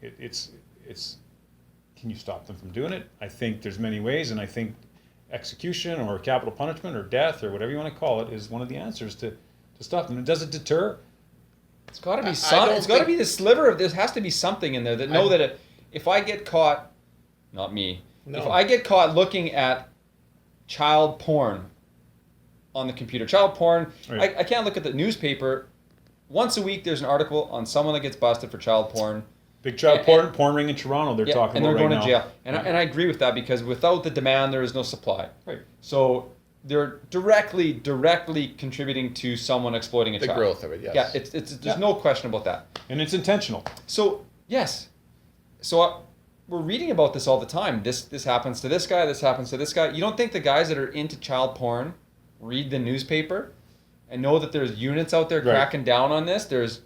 it's. Can you stop them from doing it? I think there's many ways, and I think execution or capital punishment or death or whatever you want to call it is one of the answers to stop them. And does it deter? It's got to be I some. don't It's got to think- be the sliver of this. Has to be something in there that know that if I get caught, not me. No. If I get caught looking at child porn on the computer, child porn, Right. I can't look at the newspaper. Once a week, there's an article on someone that gets busted for child porn. Big child porn ring in Toronto. They're talking and about they're right going now. to jail. And I agree with that because without the demand, there is no supply. Right. So they're directly contributing to someone exploiting a The child. growth of it, yes. Yeah, there's no question about that. And it's intentional. So yes, so we're reading about this all the time. This happens to this guy. This happens to this guy. You don't think the guys that are into child porn read the newspaper and know that there's units out there Right. cracking down on this? There's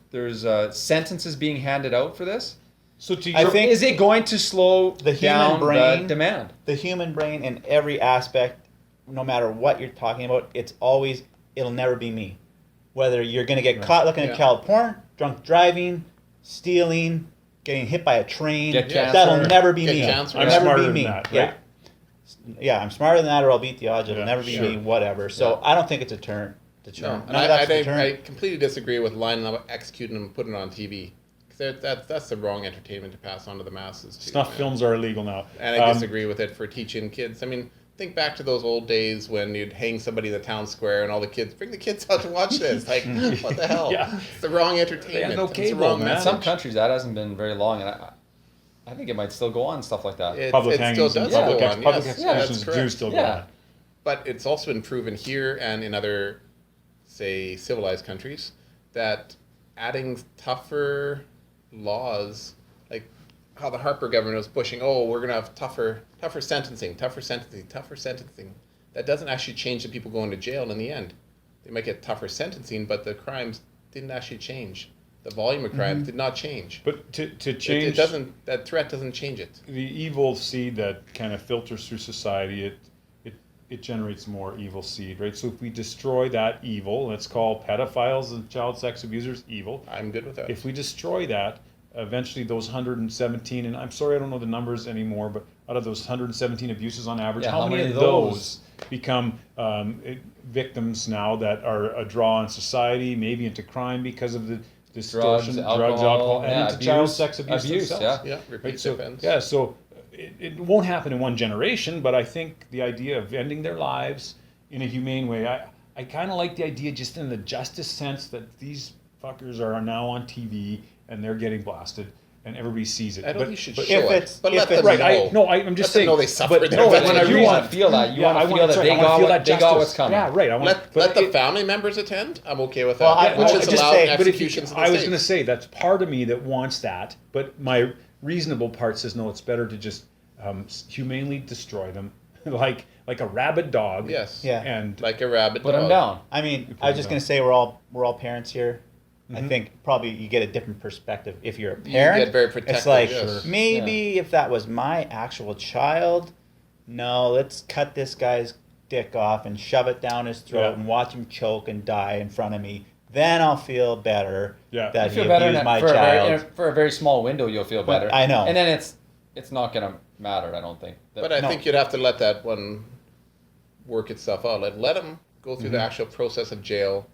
sentences being handed out for this. So to I your, think- Is it going to slow The human down brain- the demand? The human brain in every aspect, no matter what you're talking about, it'll never be me. Whether you're going to get caught looking Yeah. at child porn, drunk driving, stealing, getting hit by a train, Get cancer. that'll never be Get me. cancer. I'm It'll never smarter be than me. that, Yeah. right? Yeah, I'm smarter than that or I'll beat the odds. It'll Yeah, never be sure. me, whatever. So I don't think it's a deterrent. No, and None of that's a I deterrent. completely disagree with lining up, executing them, and putting it on TV. Because that's the wrong entertainment to pass on to the masses. Too, Snuff man. films are illegal now. And I disagree with it for teaching kids. I mean, think back to those old days when you'd hang somebody in the town square and all the kids, bring the kids out to watch this. Like, what the hell? Yeah. It's the wrong entertainment. no It's the cable, wrong man. In message. some countries, that hasn't been very long, and I think it might still go on, stuff like that. Public it still hangings does and go public, on. public Yes, executions that's do correct. still go Yeah. on. But it's also been proven here and in other, say, civilized countries that adding tougher laws, like how the Harper government was pushing, we're going to have tougher sentencing. That doesn't actually change the people going to jail in the end. They might get tougher sentencing, but the crimes didn't actually change. The volume of crimes did not change. But to It change doesn't. That threat doesn't change it. the evil seed that kind of filters through society, it generates more evil seed, right? So if we destroy that evil, let's call pedophiles and child sex abusers evil. I'm good with that. If we destroy that, eventually those 117, and I'm sorry I don't know the numbers anymore, but out of those 117 abuses on average, Yeah, how many of those become victims now that are a draw on society, maybe into crime because of the distortion, drugs, alcohol, and yeah, into child abuse, sex abuse themselves. yeah, repeat Right, so, offense. yeah, so it won't happen in one generation, but I think the idea of ending their lives in a humane way, I kind of like the idea just in the justice sense that these fuckers are now on TV and they're getting blasted and everybody sees it. I don't But- think you should but- show if it, it's- but if let them it's- Right, know. I'm just Let them saying. know they suffered but their no, vengeance. when I you read want to feel that. You yeah, want to feel that sorry, they I wanna feel that got justice. what's coming. Yeah, right. I want, Let but the it- family members attend. I'm okay with that. Well, I- Which well, is just allowed say- but if you, executions in the I was going to States. say that's part of me that wants that, but my reasonable part says no. It's better to just humanely destroy them, like a rabid dog. Yes. Yeah. And Like a rabbit Put them dog. down. I mean, put I was them just down. going to say we're all parents here. I think probably you get a different perspective if you're a parent. get very protective, It's like yes. maybe if that was my actual child, no, let's cut this guy's dick off and shove it down his throat Yeah. and watch him choke and die in front of me. Then I'll feel better Yeah. that You he feel better abused my for a, child. for a very small window. You'll feel But better. I know. And then it's not gonna matter. I don't think. But I No. think you'd have to let that one work itself out. Let him go through the actual process of jail,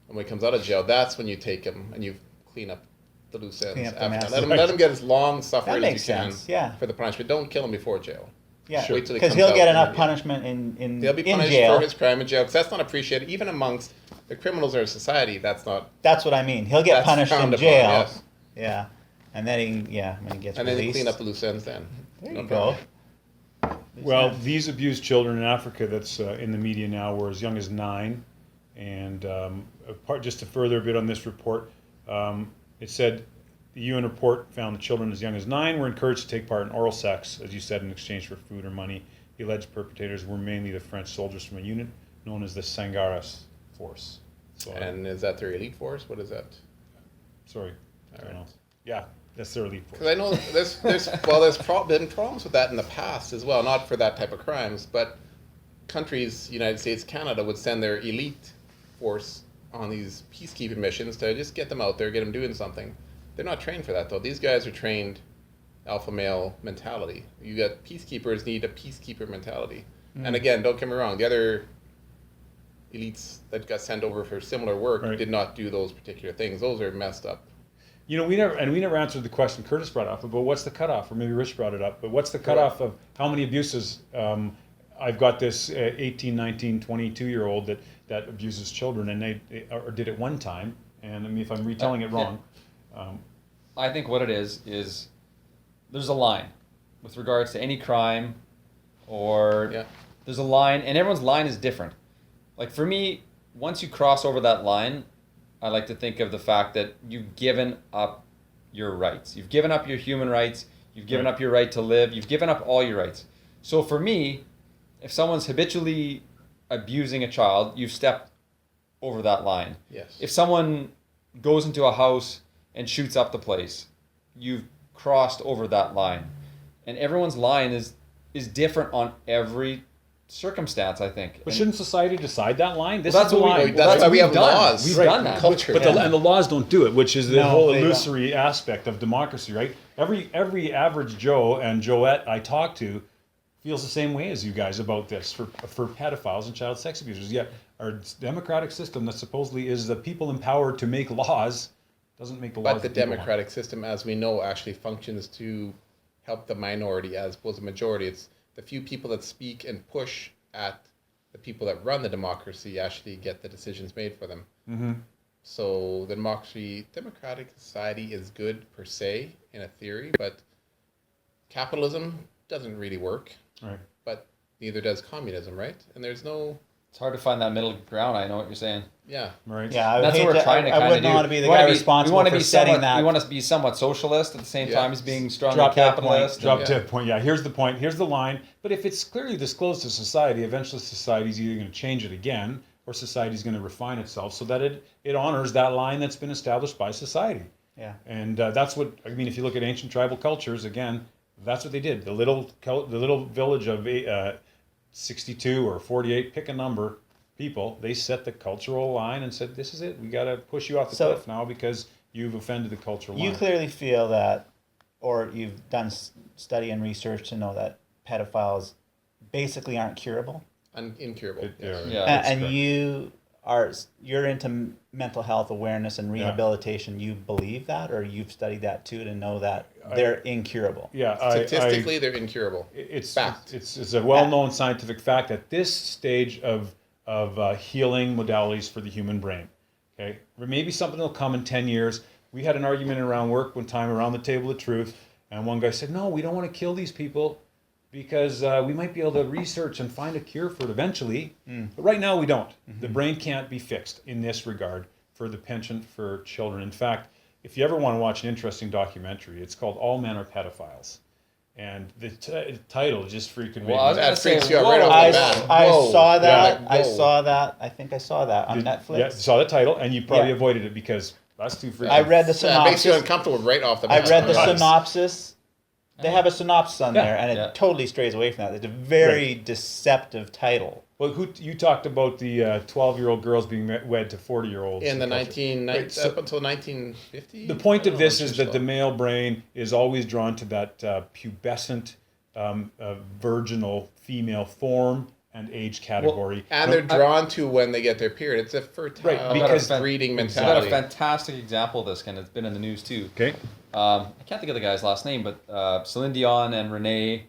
and when he comes out of jail, that's when you take him and you clean up the loose ends. Clean up the After mess. that. Let him get as long suffering That as makes you can sense, yeah. for the punishment. Don't kill him before jail. Yeah, Sure. Wait till he because comes he'll out get and enough then- punishment in He'll be in punished jail. for his crime in jail because that's not appreciated even amongst the criminals in our society. That's not. That's what I mean. He'll get That's punished in frowned upon, jail. yes. Yeah, and then when he gets And then they released. clean up the loose ends then. There No you go. problem. Well, these abused children in Africa that's in the media now were as young as 9. And just to further a bit on this report, it said the UN report found that children as young as 9 were encouraged to take part in oral sex, as you said, in exchange for food or money. The alleged perpetrators were mainly the French soldiers from a unit known as the Sangaras Force. So, And is that their elite force? What is that? sorry, I don't All know. right. Yeah, that's their elite force. Because I know there's been problems with that in the past as well, not for that type of crimes, but countries, United States, Canada, would send their elite force on these peacekeeping missions to just get them out there, get them doing something. They're not trained for that though. These guys are trained alpha male mentality. You got peacekeepers need a peacekeeper mentality. And again, don't get me wrong, the other elites that got sent over for similar work Right. did not do those particular things. Those are messed up. You know, we never answered the question Curtis brought up about what's the cutoff, or maybe Rich brought it up, but what's the cutoff of how many abuses? I've got this 18, 19, 22-year-old that abuses children, and they or did it one time, and I mean, if I'm retelling it wrong, I think what it is there's a line with regards to any crime, or Yeah. there's a line, and everyone's line is different. Like for me, once you cross over that line, I like to think of the fact that you've given up your rights. You've given up your human rights. You've given up your right to live. You've given up all your rights. So for me, if someone's habitually abusing a child, you've stepped over that line. Yes. If someone goes into a house and shoots up the place, you've crossed over that line. And everyone's line is different on every circumstance, I think. but And- shouldn't society decide that line? This Well, that's is the what we- line. That's why we have we've done. laws. We've Right. done that. Culture. But and the laws don't do it, which is the No, whole they don't. illusory aspect of democracy, right? Every average Joe and Joette I talk to feels the same way as you guys about this for pedophiles and child sex abusers. Yet our democratic system that supposedly is the people empowered to make laws doesn't make the laws. But the that people want. democratic system, as we know, actually functions to help the minority as opposed to the majority. It's the few people that speak and push at the people that run the democracy actually get the decisions made for them. Mm-hmm. So the democratic society is good per se in a theory, but capitalism doesn't really work. Right. But neither does communism, right? And there's no, It's hard to find that middle ground. I know what you're saying. yeah. Right. Yeah, I would That's hate what we're to, trying to I kind of wouldn't do. want to be the We wanna guy responsible we wanna for be setting somewhat, that. We want to be somewhat socialist at the same Yeah. time as being strongly Drop that point. capitalist. Drop Yeah. to a point. Yeah, here's the point. Here's the line. But if it's clearly disclosed to society, eventually society's either going to change it again, or society's going to refine itself so that it honors that line that's been established by society. Yeah. And that's what I mean. If you look at ancient tribal cultures, again, that's what they did. The little village of 62 or 48, pick a number, people. They set the cultural line and said, "This is it. We got to push you off the So- cliff now because you've offended the cultural You line." clearly feel that, or you've done study and research to know that pedophiles basically aren't curable. Incurable. Yes. Yeah. And, that's and correct. you're into mental health awareness and rehabilitation. You believe that, or you've studied that too to know that they're incurable. Yeah, Statistically, they're incurable. it's Fact. it's a well-known scientific fact at this stage of healing modalities for the human brain. Okay, maybe something will come in 10 years. We had an argument around work one time around the table of truth, and one guy said, "No, we don't want to kill these people because we might be able to research and find a cure for it eventually. But right now we don't. The brain can't be fixed in this regard for the penchant for children. In fact, if you ever want to watch an interesting documentary, it's called All Men Are Pedophiles. And the title just freaking made Well, I was me gonna That freaks say, you out whoa. right off the bat. I Whoa. saw that. Yeah. I Whoa. saw that. I think I saw that on Netflix. Yeah, saw the title, and you probably Yeah. avoided it because that's too freaking. I read the That makes you synopsis. uncomfortable right off the I bat. read the Right. synopsis. They have a synopsis on Yeah. there, and it Yeah. totally strays away from that. It's a very deceptive title. Well, you talked about the 12-year-old girls being wed to 40-year-olds In the culture. 1990s, Right, so up until 1950. the point I of don't this know, is I'm that sure the so. male brain is always drawn to that pubescent, virginal female form and age category. And No, they're drawn to when they get their period. It's a fertile Right, because- breeding I've got a mentality. fantastic example of this, Ken. It's been in the news too. Okay. I can't think of the guy's last name, but Celine Dion and Renee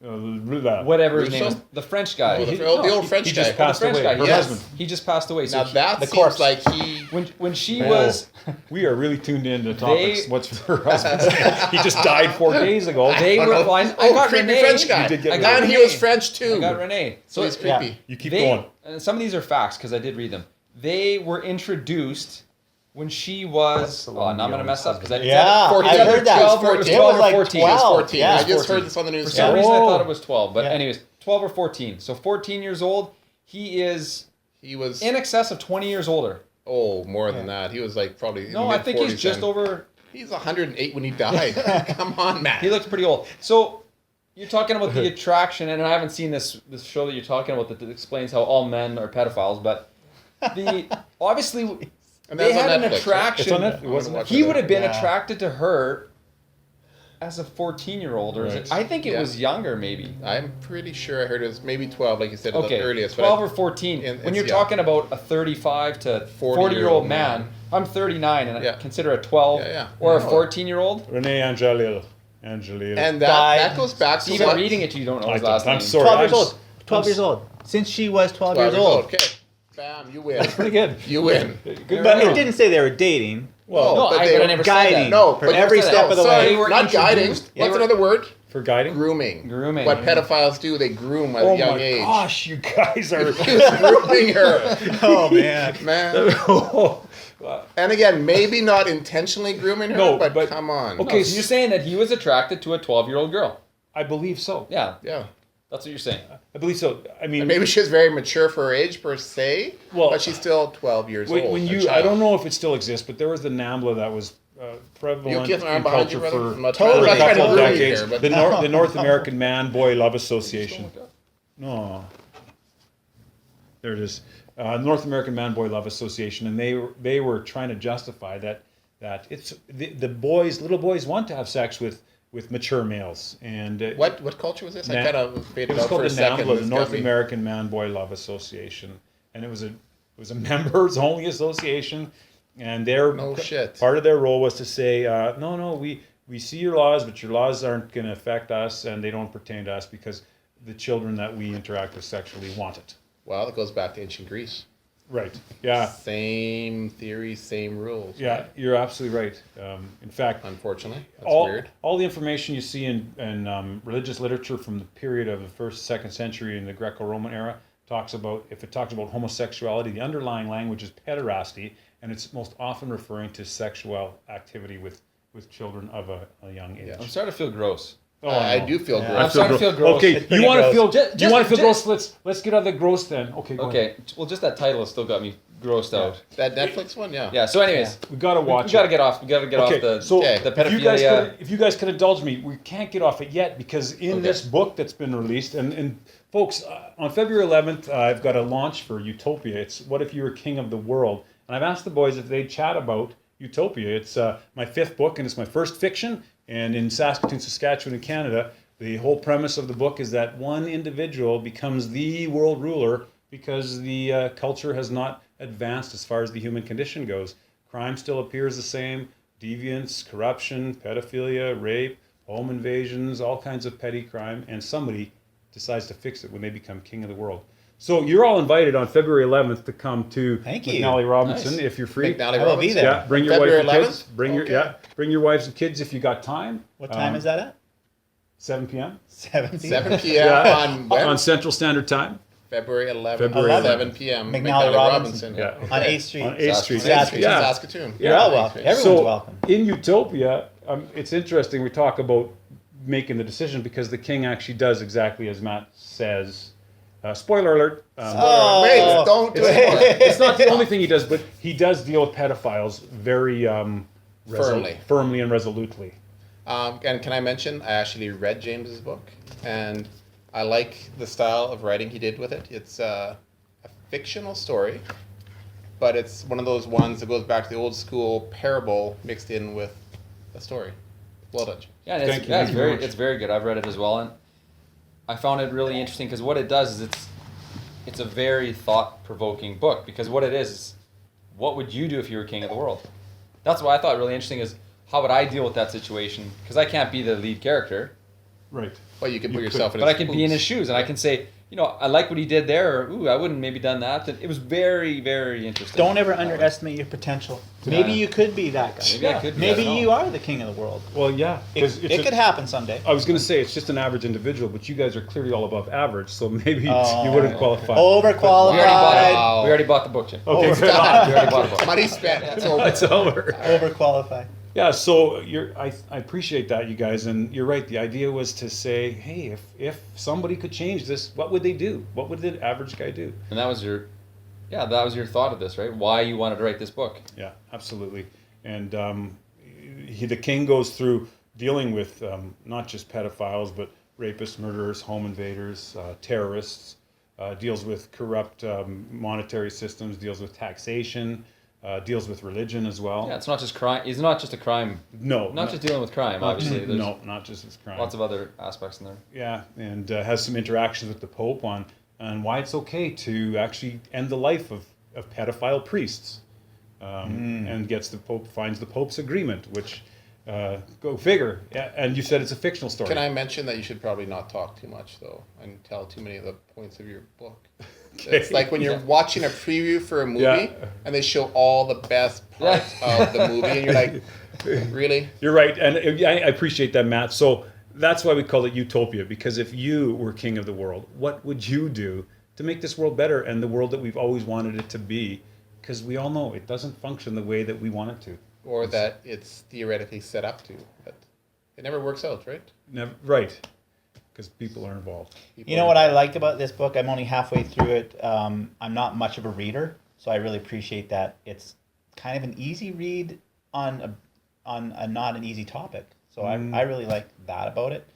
whatever his name is, Russo? the French guy. Oh, the old French he guy. just passed the French away. guy. Her Yes. husband. He just passed away. So Now that the seems corpse. like he. when she Oh, was we are really tuned in to topics. What's her husband's name? He just died 4 days ago. they Oh, were no. fine. I Oh, got creepy Renee. French guy. You did get I got And he Renee. was French too. I got Renee. So he's Yeah. creepy. You keep They, going. and some of these are facts because I did read them. They were introduced when she was. Oh, now I'm gonna mess up because I Yeah, 14. I heard that. 12 or It was 12 or like 14. 12. 14. Yeah. I just 14. heard this on the news. For some today. reason, I Oh. thought it was 12, but Yeah. anyways, 12 or 14. So 14 years old. He is He was in excess of 20 years older. more than that. He was like probably No, I think he's mid-40s just then. over. He's 108 when he died. Come on, man. He looks pretty old. So you're talking about the attraction, and I haven't seen this show that you're talking about that explains how all men are pedophiles, but the obviously And they that's on had an Netflix, right? attraction. It's on Netflix. It wasn't- He would have been Yeah. attracted to her as a 14-year-old, or is it, Right. I think it Yeah. was younger, maybe. I'm pretty sure I heard it was maybe 12, like you said, Okay, the earliest. but 12 I- or 14. And When it's you're young. talking about a 35 to 40-year-old 40-year-old man, man. I'm 39 and I Yeah. consider a 12 Yeah, yeah. or a Yeah. 14-year-old. Renee Angelil. Angelil. And Died. that goes back to Even what? reading it, you don't know I his don't- last I'm name. sorry. 12 years I'm old. s- 12 I'm years old. Since she was 12 years 12 old. Okay. Bam, you win. Pretty good. You win. Good But move. it didn't say they were dating. Well, No, No, but I, they but I were never guiding. said that. No, For but every never said step that. of the Sorry, way. They were not guiding. introduced- they What's were- another word? for guiding. Grooming. Grooming. What pedophiles do, they groom at Oh a young my age. gosh, you guys are. He was grooming her, Oh, man. man. Oh, And again, maybe not intentionally grooming her, No, but, but- come on. Okay. No, so you're saying that he was attracted to a 12-year-old girl. I believe so. Yeah, Yeah. that's what you're saying. I believe so. I mean, And maybe she's very mature for her age per se, Well, but she's still 12 years when, old. when a you, I child. don't know if it still exists, but there was the NAMBLA that was prevalent You'll keep an arm in behind culture you, brother. for I'm not Totally. for a trying to couple of groom you decades. here, but The North American Man-Boy Love Association. No, there it is. North American Man-Boy Love Association, and they were trying to justify that it's the boys, little boys want to have sex with mature males, and what culture was this? I Na- kind of it faded was out called for a the second. NAMBLA, the This North got me. American Man-Boy Love Association, and it was a members only association, and their No shit. part of their role was to say, no, we see your laws, but your laws aren't going to affect us, and they don't pertain to us because the children that we interact with sexually want it. Well, it goes back to ancient Greece. Right. Yeah. Same theory, same rules. Yeah, right? you're absolutely right. In fact, Unfortunately, that's all, weird. all the information you see in religious literature from the period of the 1st, 2nd century in the Greco-Roman era talks about homosexuality, the underlying language is pederasty, and it's most often referring to sexual activity with children of a young age. Yeah. I'm starting to feel gross. Oh, I no. do feel Yeah. gross. I'm starting to feel gross. Okay, It's you pretty want to gross. feel Ju- you want to feel just- gross? Let's get out of the gross then. Okay, go ahead. Okay, well, just that title has still got me grossed out. That Netflix one, yeah. Yeah. So, anyways, We got to watch we got to it. get off. We got to get Okay, off the so Okay. the if you guys pedophilia. if you guys could indulge me, we can't get off it yet because in Okay. this book that's been released, and folks, on February 11th, I've got a launch for Utopia. It's What If You Were King of the World? And I've asked the boys if they'd chat about Utopia. It's my 5th book, and it's my first fiction. And in Saskatoon, Saskatchewan, in Canada, the whole premise of the book is that one individual becomes the world ruler because the culture has not advanced as far as the human condition goes. Crime still appears the same, deviance, corruption, pedophilia, rape, home invasions, all kinds of petty crime, and somebody decides to fix it when they become king of the world. So you're all invited on February 11th to come to Thank you. McNally Robinson Nice. if you're free. McNally I will be Robinson. there. Yeah, bring your February wife and kids. 11th? Bring Okay. bring your wives and kids if you got time. What time is that at? 7 p.m. 7 7 p.m. Yeah. on when? on Central Standard Time. February 11th, February 7 p.m. McNally Robinson. Yeah. On 8th Street. On 8th Street. Saskatoon. Yeah. Saskatoon. You're all welcome. Everyone's So welcome. in Utopia, it's interesting. We talk about making the decision because the king actually does exactly as Matt says. Spoiler alert. Oh. Wait, don't do it. It's not the only thing he does, but he does deal with pedophiles very firmly and resolutely. And can I mention, I actually read James's book, and I like the style of writing he did with it. It's a fictional story, but it's one of those ones that goes back to the old school parable mixed in with a story. Well done. Yeah, and Thank you. Thank you very much. it's very good. I've read it as well, and I found it really interesting because what it does is it's a very thought-provoking book because what it is what would you do if you were king of the world? That's what I thought really interesting is how would I deal with that situation because I can't be the lead character, Right. Well, you can put yourself in But his I can be in his boots. shoes, and I can say, I like what he did there, or ooh, I wouldn't maybe done that. It was very, very interesting. Don't ever that way. underestimate your potential. Maybe you could be that guy. Maybe I could be, Maybe I don't know. you are the king of the world. Well, yeah. 'cause It could happen someday. I was going to say it's just an average individual, but you guys are clearly all above average, so maybe Oh. you wouldn't qualify. Overqualified. We already bought it. Wow. We already bought the book, Jim. Okay, We already bought the book. Money spent. It's over. it's over. Overqualified. Yeah, so I appreciate that, you guys, and you're right. The idea was to say, hey, if somebody could change this, what would they do? What would the average guy do? And that was your thought of this, right? Why you wanted to write this book? Yeah, absolutely. And the king goes through dealing with not just pedophiles, but rapists, murderers, home invaders, terrorists. Deals with corrupt monetary systems. Deals with taxation. Deals with religion as well. Yeah, it's not just crime. It's not just a crime. No, Not just dealing with crime. Obviously, there's no, not just as crime. lots of other aspects in there. Yeah, and has some interactions with the Pope on why it's okay to actually end the life of pedophile priests, and finds the Pope's agreement, which go figure. Yeah, and you said it's a fictional story. Can I mention that you should probably not talk too much, though, and tell too many of the points of your book? Okay. It's like when you're watching a preview for a movie, Yeah. and they show all the best parts of the movie, and you're like, really? You're right, and I appreciate that, Matt. So that's why we call it utopia, because if you were king of the world, what would you do to make this world better and the world that we've always wanted it to be? Because we all know it doesn't function the way that we want it to. Or that it's theoretically set up to, but it never works out, right? Never, right, because people are involved. People You know are- what I liked about this book? I'm only halfway through it. I'm not much of a reader, so I really appreciate that. It's kind of an easy read on a not an easy topic. So I really like that about it.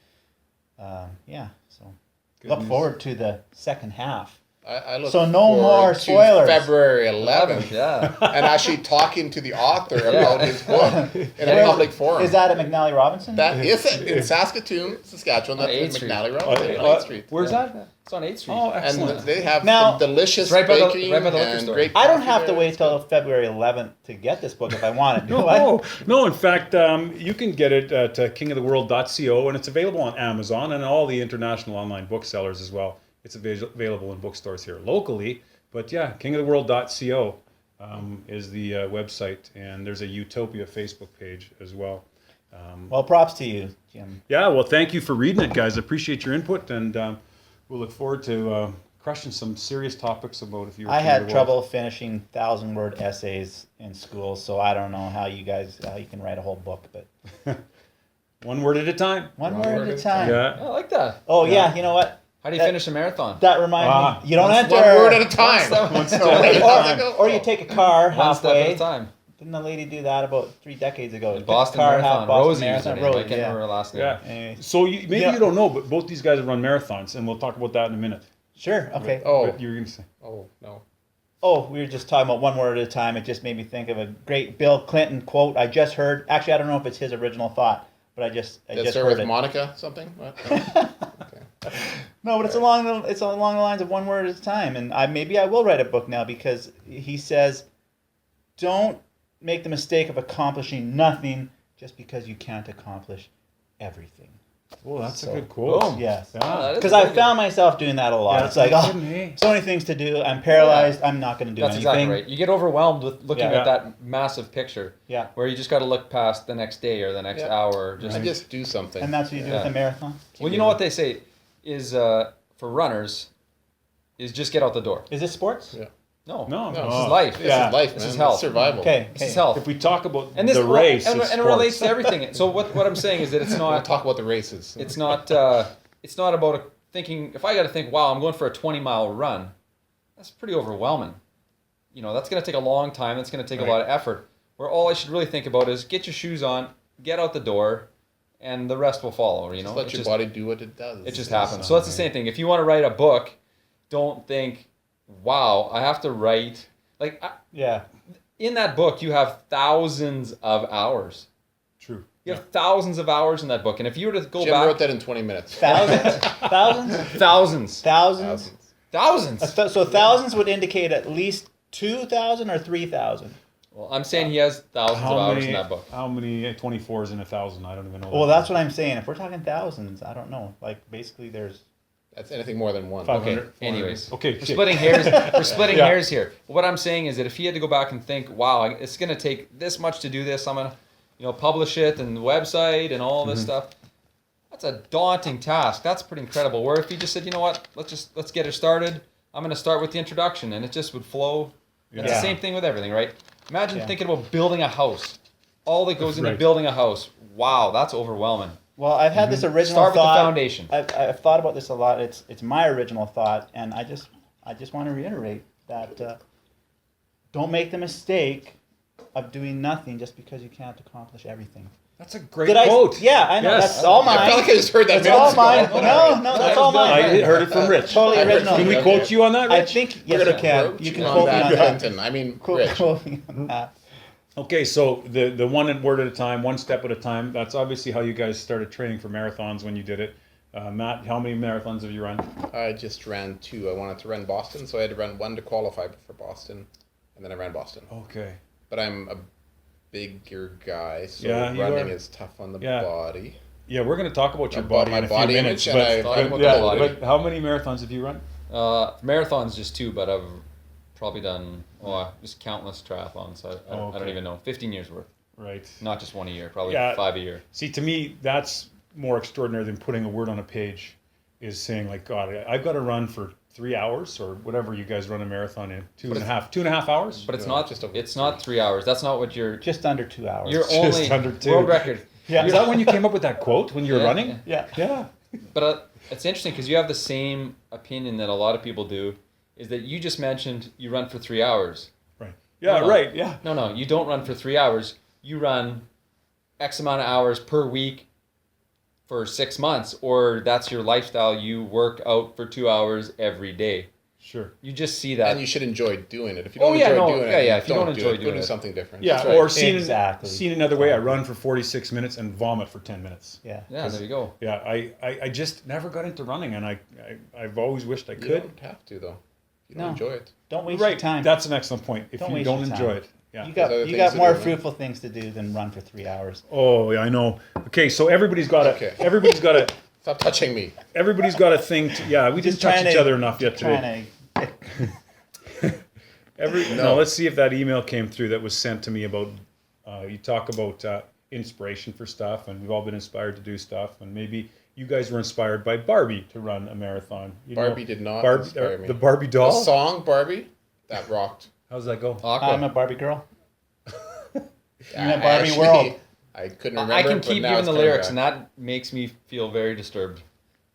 So Good look news. forward to the second half. I look So no forward more to spoilers. February 11th. Yeah. And actually talking to the author about his book in a public forum. Is that at McNally Robinson? That is it in Saskatoon, Saskatchewan. On That's 8th in Street. McNally Robinson, on 8th Street. Where's that? It's on 8th Street. Oh, And excellent. they have Now- some delicious It's right by the- baking right by the liquor and store. great I don't coffee have to there. wait till February 11th to get this book if I want it, do I? No. In fact, you can get it at kingoftheworld.co, and it's available on Amazon and all the international online booksellers as well. It's available in bookstores here locally. But yeah, kingoftheworld.co is the website, and there's a Utopia Facebook page as well. Well, props to you, Jim. Yeah, well, thank you for reading it, guys. I appreciate your input, and we'll look forward to crushing some serious topics about if you were I king of had the world. trouble finishing 1,000-word essays in school, so I don't know how you can write a whole book, but One word at a time. one word at a time. Yeah. I like that. Oh yeah, you know what? How do you finish a marathon? That reminds me. You don't One enter. word at a time. Or you take a car One step halfway. at a time. Didn't a lady do that about 3 decades ago? Took a Boston car Marathon. half, Boston Rosie was her Marathon. name. I Rosie, can't remember her last name. Yeah. Anyway. So maybe Yeah. you don't know, but both these guys run marathons, and we'll talk about that in a minute. Sure. Okay. Oh, But you were going to say. oh no. Oh, we were just talking about one word at a time. It just made me think of a great Bill Clinton quote I just heard. Actually, I don't know if it's his original thought, but I just Did it start heard with it. Monica something? What? Okay. No, but it's along the lines of one word at a time, and maybe I will write a book now because he says, don't make the mistake of accomplishing nothing just because you can't accomplish everything. Oh, that's So, a good quote. boom. Yes. Yeah. that is Because very I found myself doing that a lot. Yeah, it's like, no oh, kidding, eh? so many things to do. I'm paralyzed. I'm not going to do That's anything. exactly right. You get overwhelmed with looking Yeah. at that massive picture. Yeah. Where you just got to look past the next day or the next Yeah. hour. I just do something. And that's what you do Yeah. with a marathon. Well, you know what they say is for runners is just get out the door. Is this sports? Yeah. No, No, this no. is life. This Yeah. is life, This man. is health. It's survival. Okay. This is health. If we talk about And this the race, and, it's and it relates to sports. everything. So what I'm saying is that it's We'll not talk about the races. it's not about thinking. If I got to think, wow, I'm going for a 20-mile run, that's pretty overwhelming. You know, that's going to take a long time. That's going to take a lot of effort. Where all I should really think about is get your shoes on, get out the door, and the rest will follow. You know, Just let your body do what it does. it just happens. So that's the same thing. If you want to write a book, don't think, wow, I have to write. Like, Yeah. in that book, you have thousands of hours. True. You have thousands of hours in that book. And if you were to go Jim back... wrote that in 20 minutes. Thousands? Thousands? Thousands. Thousands? Thousands. So thousands would indicate at least 2,000 or 3,000. Well, I'm saying he has thousands of hours in that book. How many 24s in 1,000? I don't even know. Well, that's what I'm saying. If we're talking thousands, I don't know. Like basically, there's. That's anything more than one. 500, Okay. Anyways, okay. We're splitting hairs. We're splitting Yeah. hairs here. But what I'm saying is that if he had to go back and think, wow, it's going to take this much to do this. I'm going to, publish it and the website and all this stuff. That's a daunting task. That's pretty incredible. Where if he just said, you know what, let's get it started. I'm going to start with the introduction, and it just would flow. It's the same thing with everything, right? Imagine thinking about building a house. All that goes into building a house. Wow, that's overwhelming. Well, I've had this original Start with the thought. foundation. I've thought about this a lot. It's my original thought, and I just want to reiterate that don't make the mistake of doing nothing just because you can't accomplish everything. That's a great quote. Yeah, I know. Yes. That's all mine. I feel like I just heard that. That's all minutes ago. mine. No, that's all mine. I heard it from Rich. Totally original. Can we quote you on that, Rich? I think yes, you can. You can on quote me that, on that. Clinton. I mean, Quote Rich. me on that. Okay, so the one word at a time, one step at a time. That's obviously how you guys started training for marathons when you did it. Matt, how many marathons have you run? I just ran 2. I wanted to run Boston, so I had to run 1 to qualify for Boston, and then I ran Boston. Okay. But I'm a bigger guy, so Yeah, you running are. is tough on the Yeah. body. Yeah, we're going to talk about your About body my in a few body minutes. image, and But, I- but, I'm yeah, about but how many marathons have you run? Marathons just 2, but I've probably done just countless triathlons. I don't Okay. even know. 15 years worth. Right. Not just 1 a year, probably Yeah. 5 a year. See, to me, that's more extraordinary than putting a word on a page. Is saying like, God, I've got to run for 3 hours or whatever you guys run a marathon in. 2.5 hours. But it's No, not just over it's not 3 hours. That's not what you're Just under 2 hours. you're Just only under 2. world record. Yeah. Is that when you came up with that quote when you were Yeah, running? Yeah. Yeah. But it's interesting because you have the same opinion that a lot of people do. Is that you just mentioned you run for 3 hours? Right. Yeah. No. Right. Yeah. No, you don't run for 3 hours. You run X amount of hours per week for 6 months, or that's your lifestyle. You work out for 2 hours every day. Sure. You just see that. And you should enjoy doing it. If you Oh, don't yeah, enjoy no, doing yeah, it, yeah, if you don't do enjoy it. Go doing do it. something different. Yeah. That's right. Or seen Exactly. seen another way. I run for 46 minutes and vomit for 10 minutes. Yeah. Yeah, there you go. Yeah. I just never got into running, and I've always wished I You could. don't have to though. You No. don't enjoy it. Don't waste your Right. time. That's an excellent point. If Don't you waste don't your enjoy time. it. Yeah. You There's other got things got to more do, right? fruitful things to do than run for 3 hours. Oh, yeah, I know. Okay, so everybody's got Okay. a Stop touching me. everybody's got a thing. Yeah, we didn't Just touch trying each to- other enough yet today. Trying to No, let's see if that email came through that was sent to me about. You talk about inspiration for stuff, and we've all been inspired to do stuff, and maybe you guys were inspired by Barbie to run a marathon. You know, Barbie did not Barbie, inspire me. the Barbie doll. The song Barbie, that rocked. How's that go? Aqua. I'm a Barbie girl. I a Barbie actually- world. I couldn't remember. I can but keep now giving it's the coming lyrics, back. and that makes me feel very disturbed.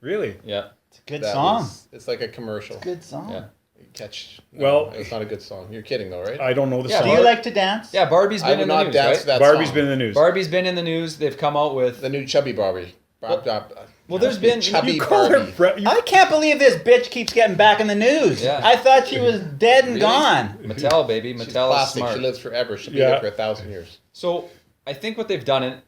Really? Yeah. It's a good That song. it's like a commercial. Good song. Yeah. You catch. Well- it's not a good song. You're kidding though, right? I don't know the Yeah, song. Do you like to dance? Yeah, Barbie's I been would in the not news, dance right? to that Barbie's song. been in the news. Barbie's been in the news. They've come out with The new chubby Barbie. Well, there's been- chubby You call her Barbie. Brett. I can't believe this bitch keeps getting back in the news. Yeah. I thought she was dead and Really? gone. Mattel, baby. She's Mattel is plastic. smart. She lives forever. She'll be Yeah. there for 1,000 years. So I think what they've done, and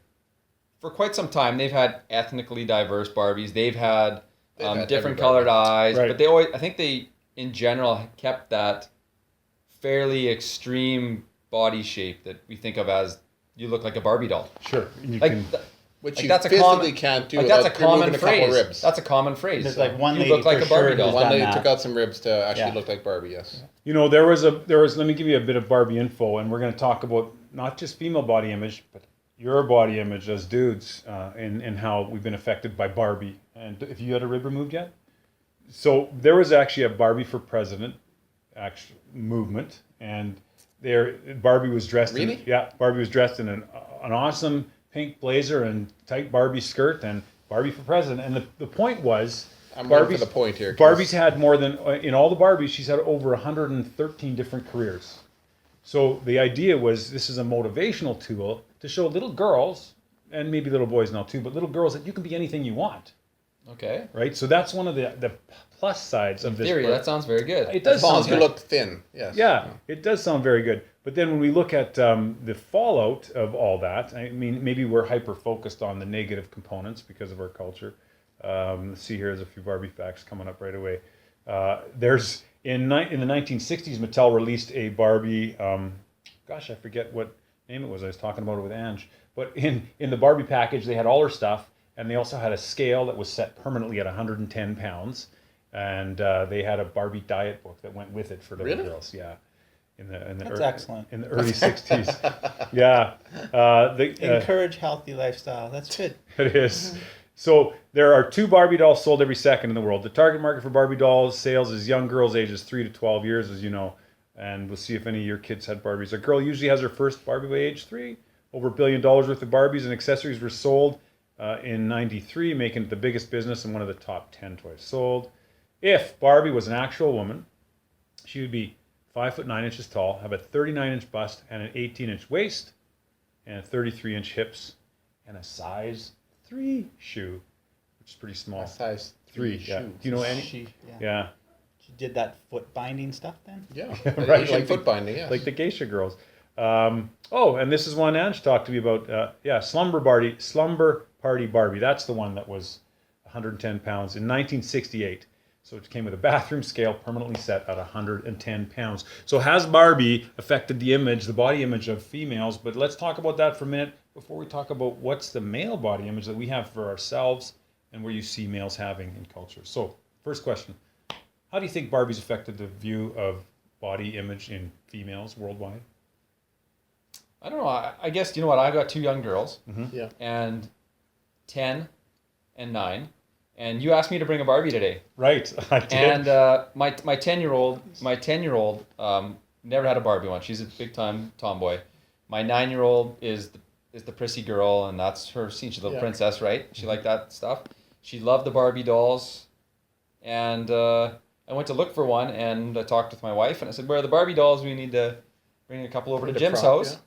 for quite some time, they've had ethnically diverse Barbies. They've had They've had different every colored Barbie. eyes, Right. but they always, I think they, in general, kept that fairly extreme body shape that we think of as you look like a Barbie doll. Sure. You Like, can, Which like you that's a physically common, can't do like without that's a common removing a couple phrase. ribs. That's a common phrase. There's like one you lady look like for a Barbie sure doll. who's One done lady that. took out some ribs to actually Yeah. look like Barbie, yes. you know, there was. Let me give you a bit of Barbie info, and we're going to talk about not just female body image, but your body image as dudes, and how we've been affected by Barbie. And if you had a rib removed yet, so there was actually a Barbie for President, movement, and there Barbie was dressed. Really? Barbie was dressed in an awesome pink blazer and tight Barbie skirt, and Barbie for President. And the point was, I'm waiting for the point here. 'cause Barbie's had more than, in all the Barbies, she's had over 113 different careers. So the idea was this is a motivational tool to show little girls, and maybe little boys now too, but little girls that you can be anything you want, Okay. right? So that's one of the plus sides of In this. theory, part. that sounds very good. It does as long sound as you good. look thin, yes. Yeah, it does sound very good. But then when we look at the fallout of all that, I mean, maybe we're hyper-focused on the negative components because of our culture. Let's see, here's a few Barbie facts coming up right away. There's in the 1960s, Mattel released a Barbie gosh, I forget what name it was. I was talking about it with Ange. But in the Barbie package, they had all her stuff, and they also had a scale that was set permanently at 110 pounds. And they had a Barbie diet book that went with it for little girls. Yeah, That's excellent. In the early 60s. Yeah, Encourage healthy lifestyle. That's good. it is. So there are 2 Barbie dolls sold every second in the world. The target market for Barbie dolls sales is young girls ages 3 to 12 years, as you know. And we'll see if any of your kids had Barbies. A girl usually has her first Barbie by age 3. Over $1 billion worth of Barbies and accessories were sold in '93, making it the biggest business and one of the top 10 toys sold. If Barbie was an actual woman, she would be 5 foot 9 inches tall, have a 39-inch bust and an 18-inch waist, and 33-inch hips, and a size 3 shoe, which is pretty small. A size 3. shoe. Yeah. Do you know any? Yeah. She did that foot binding stuff then? Yeah. Right. Asian foot binding, yeah. Like the geisha girls. And this is one Ange talked to me about. Slumber Party Barbie. That's the one that was 110 pounds in 1968. So it came with a bathroom scale permanently set at 110 pounds. So has Barbie affected the body image of females? But let's talk about that for a minute before we talk about what's the male body image that we have for ourselves and where you see males having in culture. So first question, how do you think Barbie's affected the view of body image in females worldwide? I don't know. I guess, you know what? I got 2 young girls, Yeah. and 10 and 9. And you asked me to bring a Barbie today. Right, I did. And my 10-year-old never had a Barbie one. She's a big time tomboy. My 9-year-old is the prissy girl, and that's her scene. She's a little princess, right? She liked that stuff. She loved the Barbie dolls, and I went to look for one, and I talked with my wife, and I said, "Where are the Barbie dolls? We need to bring a couple over to Jim's house." Yeah.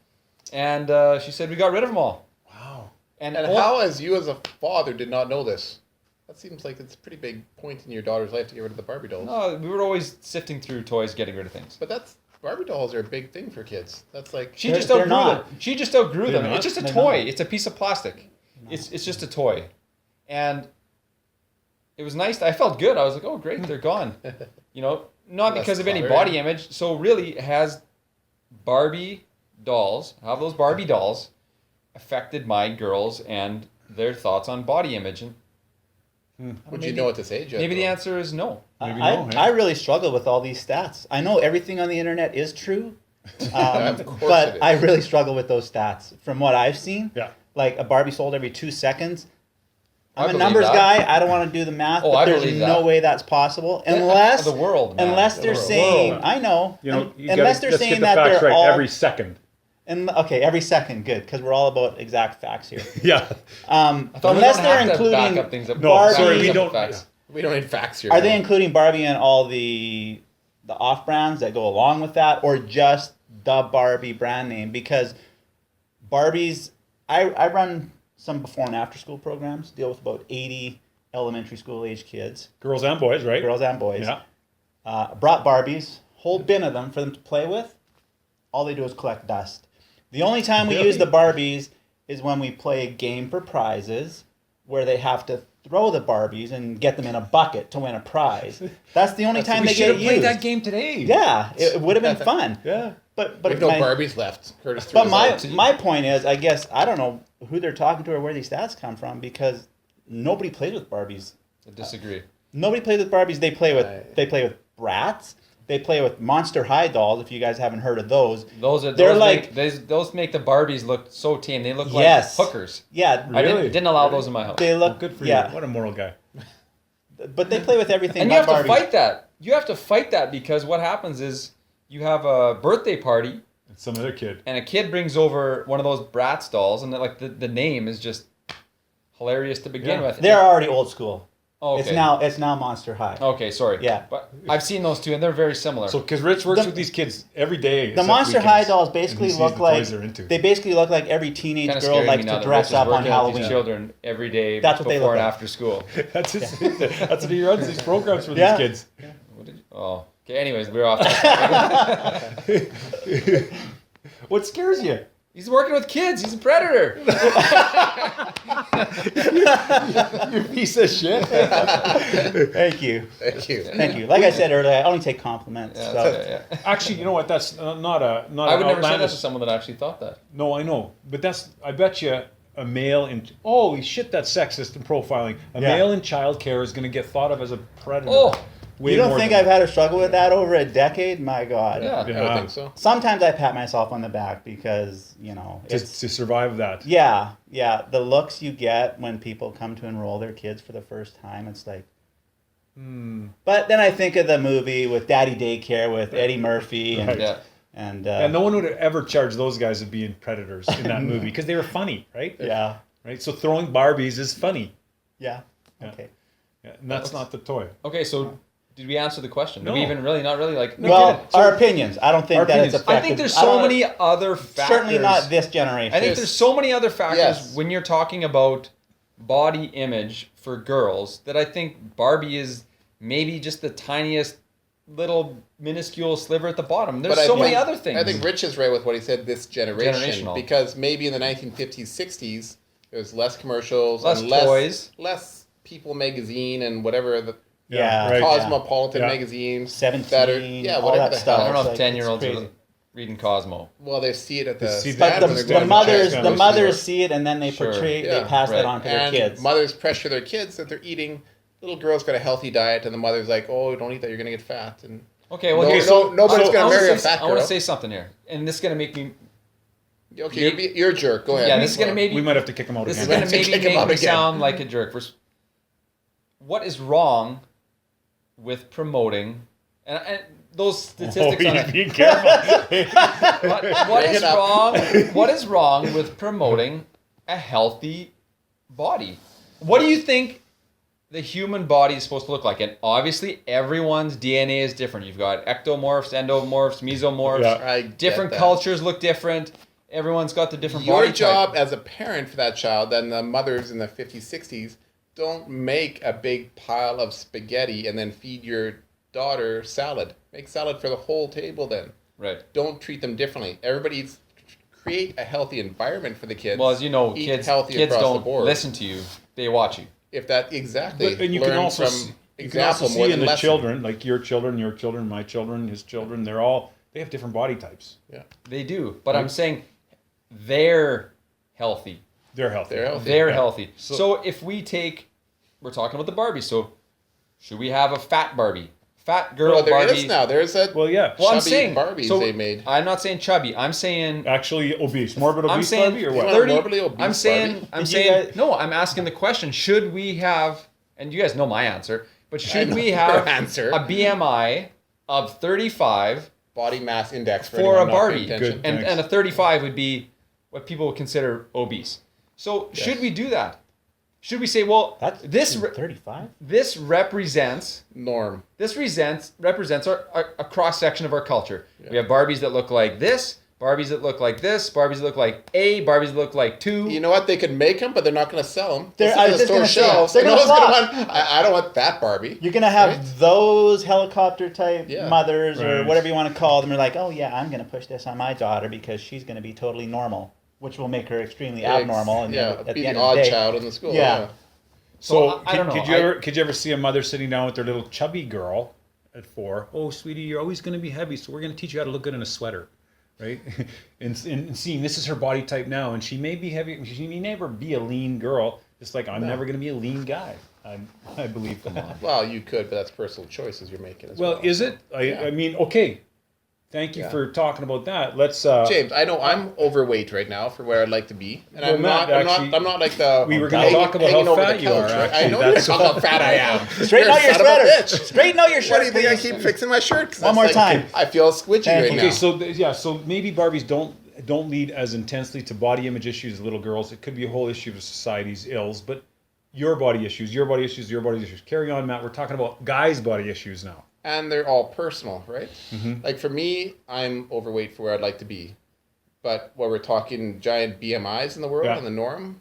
And she said, "We got rid of them all." Wow. And how, as you as a father, did not know this? That seems like it's a pretty big point in your daughter's life to get rid of the Barbie dolls. No, we were always sifting through toys, getting rid of things. But Barbie dolls are a big thing for kids. That's like She just outgrew them. She just outgrew them. not? It's just a They're toy. not. It's a piece of plastic. It's just a toy, and it was nice. I felt good. I was like, "Oh, great, they're gone." You know, not Less because of any clutter, body yeah. image. So really, have those Barbie dolls affected my girls and their thoughts on body image? And would you know at this age? maybe the answer is no. Maybe no, hey? I really struggle with all these stats. I know everything on the internet is true, Of course it but is. I really struggle with those stats. From what I've seen, Yeah. like a Barbie sold every 2 seconds. I I'm a believe numbers that. guy. I don't want to do the math, Oh, but I there's believe no that. way that's possible unless the world, man. unless The they're world. saying World. I know. You know, you unless gotta, they're let's saying get the that facts they're right all every second. okay, every second, good, because we're all about exact facts here. Yeah. I thought we Unless don't they're have to including back up things up. No, Barbie- sorry, we Back up don't. facts. We don't need facts here. Are they including Barbie and all the off brands that go along with that, or just the Barbie brand name? Because Barbies, I run some before and after school programs, deal with about 80 elementary school age kids, Girls and boys, right? girls and boys. Yeah. Brought Barbies, whole bin of them for them to play with. All they do is collect dust. The only time we Really? use the Barbies is when we play a game for prizes, where they have to throw the Barbies and get them in a bucket to win a prize. That's the only time We they should get have played used. that game today. Yeah, it would have been fun. Yeah. But We have no my, Barbies left. Curtis threw but his out. my point is, I guess I don't know who they're talking to or where these stats come from, because nobody plays with Barbies. I disagree. Nobody plays with Barbies. They play with Right. they play with Bratz. They play with Monster High dolls. If you guys haven't heard of those, Those They're like- those make the Barbies look so tame. They look like Yes. hookers. yeah, I Really? didn't allow those in my house. they Oh, look good for yeah, you. What a moral guy. but they play with everything. And you but have to Barbies. fight that. You have to fight that, because what happens is you have a birthday party It's some other kid. and a kid brings over one of those Bratz dolls, and the name is just hilarious to begin Yeah. with. They're already old school. Oh, It's okay. now Monster High. Okay, sorry. Yeah. But I've seen those two, and they're very similar. So, because Rich works The- with these kids every day. The except Monster weekends, High dolls and basically he sees look the like toys they're into. they basically look like every teenage Kinda girl scaring likes me now to that dress Rich is up on working with Halloween. these children every day That's what they before look and like. after school. That's what he runs these programs for Yeah. these kids. What did you, oh, okay. Anyways, we're off. What scares you? He's working with kids. He's a predator. You piece of shit. Thank you. Thank you. Thank you. Like I said earlier, I only take compliments. Yeah, so. okay, yeah. Actually, you know what? That's not I an would never say that outlandish. to someone that actually thought that. No, I know, but I bet you a male in holy shit, that's sexist and profiling. A Yeah. male in childcare is going to get thought of as a predator. Oh, Way You don't more think than- I've had a struggle with that over a decade? My God. yeah. I would Yeah. think so. Sometimes I pat myself on the back because, to survive that? yeah. The looks you get when people come to enroll their kids for the first time, it's like, But then I think of the movie with Daddy Daycare with Eddie Murphy and Right. Yeah. And no one would ever charge those guys of being predators in that movie because they were funny, right? yeah. Right. So throwing Barbies is funny. Yeah. Yeah. Okay. Yeah, and that's not the toy. Okay, so did we answer the question? Did No. we even really, not really, like... Well, our opinions. I don't think Our that it's opinions. effective. I think there's I so don't- many other factors. Certainly not this generation. I think there's so many other factors Yes. when you're talking about body image for girls that I think Barbie is maybe just the tiniest little minuscule sliver at the bottom. There's so many other things. I think Rich is right with what he said, this generation. Generational. Because maybe in the 1950s, 60s, there's less commercials. Less and toys. Less People magazine and whatever, the Yeah. right. Cosmopolitan Yeah. magazine. 17, Better, yeah, all whatever that the stuff. I don't know It's if like, 10-year-olds it's are crazy. reading Cosmo. Well, they see it at the see stand that- when they're the going to mothers, check. the mothers see it and then they Sure. portray, Yeah. they pass Right. that on to their And kids. mothers pressure their kids that they're eating. Little girl's got a healthy diet, and the mother's like, "Oh, don't eat that. You're going to get fat." And Okay, well, No- here's no- nobody's I gonna wanna marry a say- fat I want girl. to say something here, and this is gonna make me. okay, you're a jerk. Go ahead. Yeah, this is gonna maybe. We might have to kick him out This is again. gonna Kick maybe him make out me again. sound like a jerk. What is wrong with promoting and those statistics on it? Be careful. What Bring is it up. wrong? What is wrong with promoting a healthy body? What do you think the human body is supposed to look like? And obviously, everyone's DNA is different. You've got ectomorphs, endomorphs, mesomorphs. Yeah. I get Different that. cultures look different. Everyone's got the different Your body job type. as a parent for that child, and the mothers in the 50s, 60s, don't make a big pile of spaghetti and then feed your daughter salad. Make salad for the whole table then. Right. Don't treat them differently. Everybody's create a healthy environment for the kids. Well, as you know, Eat kids healthy kids across the don't board. listen to you. They watch you. If that exactly, But, and you learn can also from you can also example more see than in the lesson. children, like your children, my children, his children. They have different body types. Yeah, They do. But I'm saying they're healthy. They're healthy. they're healthy. They're Yeah. healthy. So- So if we take, we're talking about the Barbie. So should we have a fat Barbie? Fat girl Well, there Barbie. is now. There's a Well, yeah. Well, I'm chubby saying Barbies so they made. I'm not saying chubby. I'm saying Actually, obese, morbid I'm obese saying Barbie or You what? want 30. morbidly obese I'm saying Barbie? I'm Did you saying guys- no. I'm asking the question. Should we have? And you guys know my answer. But should know we your have answer. a BMI of 35 Body mass index for, for a anyone not paying Barbie? attention. Good. Thanks. And a 35 would be what people would consider obese. So should Yes. we do that? Should we say, well, That's this 35? this represents Norm. represents a cross section of our culture. We have Barbies that look like this, Barbies that look like this, Barbies that look like A, Barbies that look like 2. You know what? They could make them, but they're not going to sell them. They're- They'll I sit was on the just store gonna say, shelves. they're and gonna no one's flop. gonna want. I don't want that Barbie. You're going to have Right? those helicopter type Yeah. mothers or Right. whatever you want to call them. They're like, oh, yeah, I'm going to push this on my daughter because she's going to be totally normal, which will make her extremely abnormal. And yeah, then at be the end the of odd the day, child in the school. Yeah. Yeah. So I don't know. could you ever see a mother sitting down with their little chubby girl at 4? Oh, sweetie, you're always going to be heavy, so we're going to teach you how to look good in a sweater, right? and seeing this is her body type now, and she may be heavy, she may never be a lean girl. Just like I'm never going to be a lean guy. I believe for mom. Well, you could, but that's personal choices you're making as well. Well, is it? I mean, okay. Thank you Yeah. for talking about that. Let's. James, I know I'm overweight right now for where I'd like to be, and Well, I'm Matt, not. actually, I'm not like the. we were gonna talk about hanging how over fat the you are, couch, right? I actually. know you're That's- talking how fat I am. Straighten out your You're a son of a sweater. bitch. Straighten out your shirt, What do you think? I please. keep fixing my shirt. 'Cause One it's more like, time. I feel squidgy right Okay, now. Okay, so maybe Barbies don't lead as intensely to body image issues as little girls. It could be a whole issue of society's ills, but your body issues. Carry on, Matt. We're talking about guys' body issues now. And they're all personal, right? Mm-hmm. Like for me, I'm overweight for where I'd like to be, but while we're talking giant BMIs in the world Yeah. and the norm,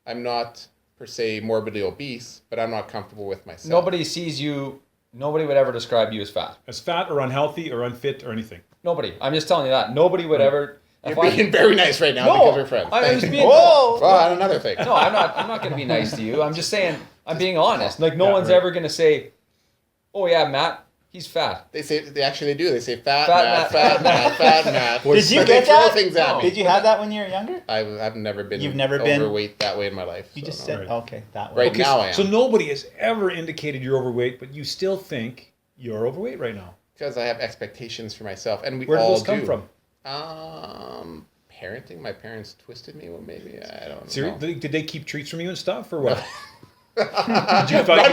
I'm not per se morbidly obese, but I'm not comfortable with myself. Nobody sees you, nobody would ever describe you as fat. As fat or unhealthy or unfit or anything. Nobody. I'm just telling you that. Nobody would ever. You're being very nice right now No, because we're friends. I'm Thank just you. being. Whoa! Well, and another thing. No, I'm not going to be nice to you. I'm just saying. I'm being honest. Like no Yeah, one's right. ever going to say, "Oh yeah, Matt, he's fat." They say they do. They say fat Fat Matt, Matt. fat Matt. Did you But they get throw that? things at me. Did you have that when you were younger? I've never been. You've never been- overweight that way in my life. You so just no. said, Right. okay, that way. Right now I am. So nobody has ever indicated you're overweight, but you still think you're overweight right now. Because I have expectations for myself, and we Where did all those come do. from? Parenting. My parents twisted me. Well, maybe I don't know. Seriously, did they keep treats from you and stuff, or what? Run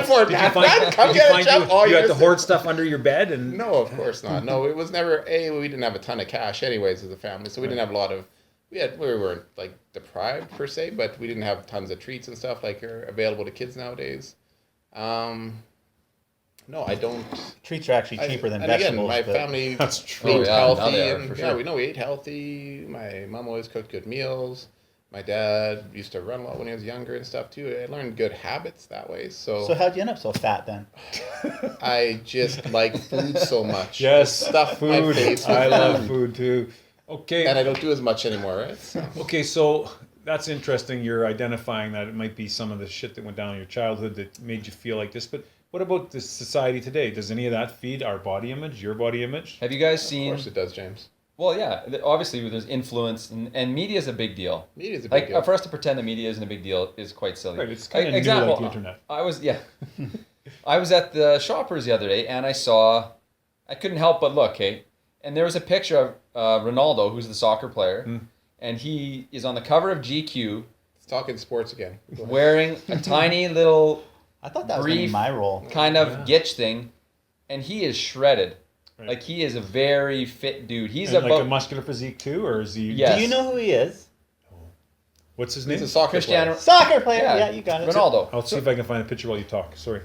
for it, Matt. Run, come get a jump. you had to hoard stuff under your bed and No, of course not. No, it was never. We didn't have a ton of cash, anyways, as a family, so we didn't have a lot of. We weren't like deprived per se, but we didn't have tons of treats and stuff like are available to kids nowadays. No, I don't. Treats are actually cheaper than and again, vegetables. my but- family That's true. ate Oh, yeah, now healthy, they are, and for yeah, sure. we ate healthy. My mom always cooked good meals. My dad used to run a lot when he was younger and stuff too. I learned good habits that way. So how'd you end up so fat then? I just like food so much. Yes, Stuff my food. face with I love food. food too. Okay. And I don't do as much anymore, right? So. Okay, so that's interesting. You're identifying that it might be some of the shit that went down in your childhood that made you feel like this. But what about the society today? Does any of that feed our body image, your body image? Have you guys Of seen? course it does, James. Well, yeah. Obviously, there's influence, and media is a big deal. Media is a big Like deal. for us to pretend that media isn't a big deal is quite silly. Right, it's kind of Example, new like the internet. I was I was at the Shoppers the other day, and I couldn't help but look, okay, and there was a picture of Ronaldo, who's the soccer player, and he is on the cover of GQ It's talking sports again. Go ahead. wearing a tiny little I thought that was going to be Brief. my role. kind of gitch thing, and he is shredded. Right. Like he is a very fit dude. He's And about like a muscular physique too, or is he? Yes. Do you know who he is? What's his He's name? a soccer Cristiano player. Soccer player. Yeah. Yeah, you got it. Ronaldo. I'll see if I can find a picture while you talk. Sorry.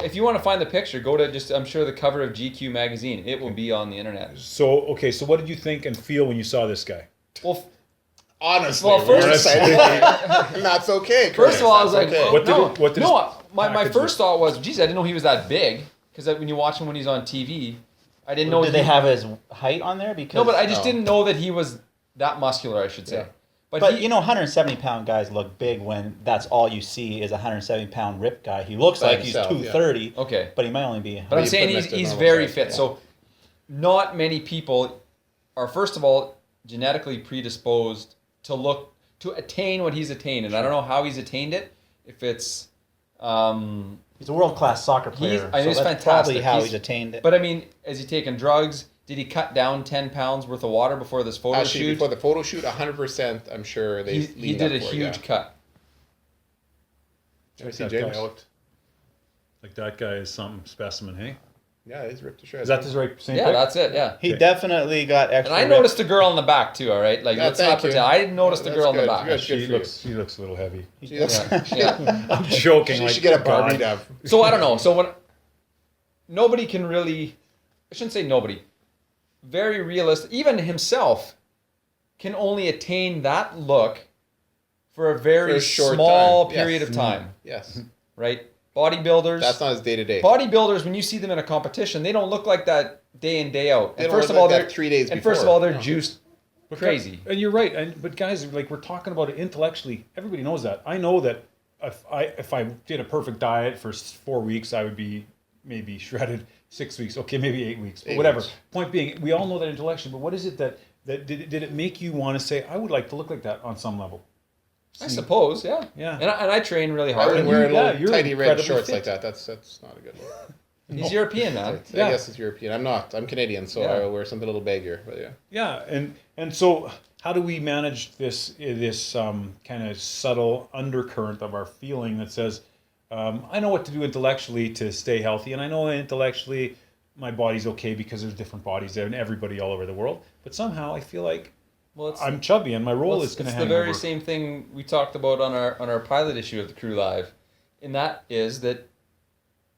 If you want to find the picture, go to I'm sure the cover of GQ magazine. It will be on the internet. So okay, so what did you think and feel when you saw this guy? Well, Honestly, Well, first- we're excited. That's okay. first of all, I was That's like, okay. What did no, it- what did no. his My package first thought was, geez, I didn't know he was that big. Because when you watch him when he's on TV, I didn't know. Did they have his height on there? Because No, but I just No. didn't know that he was that muscular. I should say. Yeah. But he, you know, 170-pound guys look big when that's all you see is a 170-pound ripped guy. He looks By like he's himself, yeah. 230, okay. but he might only be. But I'm you saying put him he's, next to he's normal very size, fit. yeah. So not many people are, first of all, genetically predisposed to attain what he's attained. And I don't know how he's attained it. If it's He's a world-class soccer player. I mean, so he's that's fantastic. probably how He's- he's attained it. But I mean, has he taken drugs? Did he cut down 10 pounds worth of water before this photo Actually, shoot? before the photo shoot, 100%, I'm sure they. he leaned did up a for it, huge yeah. cut. Did you see That James? guy out. Like that guy is some specimen, hey? Yeah, he's ripped to shreds. Is that the right same? Yeah, pic? that's it. Yeah. He Okay. definitely got And extra. I noticed the girl in the back too. All right, like Yeah, let's not thank you. pretend. I noticed the That's girl in the good. back. Good. She for you. looks a little heavy. She looks- Yeah. I'm joking. She like, should get a God. Barbie dove. So I don't know. So when nobody can really, I shouldn't say nobody. Very realistic. Even himself can only attain that look for a very For a short small time, yes. period of time, Yes. right? Bodybuilders. That's not his day to day. Bodybuilders, when you see them in a competition, they don't look like that day in day out. They And don't first of look all, like they're that 3 days and first of before. all, they're No. juiced But crazy. And you're right. But guys, like we're talking about it intellectually. Everybody knows that. I know that if I did a perfect diet for 4 weeks, I would be maybe shredded 6 weeks. Okay, maybe 8 weeks, but 8 whatever. weeks. Point being, we all know that intellectually. But what is it that did it make you want to say, I would like to look like that on some level? I suppose, yeah. Yeah. And I train really I hard. wouldn't you- wear yeah, little you're tidy red incredibly shorts fit. like that. That's not a good look. He's European, man. Yeah. I guess it's European. I'm not. I'm Canadian, so Yeah. I wear something a little baggier. But yeah. Yeah, and so how do we manage this kind of subtle undercurrent of our feeling that says, I know what to do intellectually to stay healthy, and I know intellectually my body's okay because there's different bodies there and everybody all over the world, but somehow I feel like Well, it's I'm chubby and my role is going to it's hang the very over. same thing we talked about on our pilot issue of the Crew Live, and that is that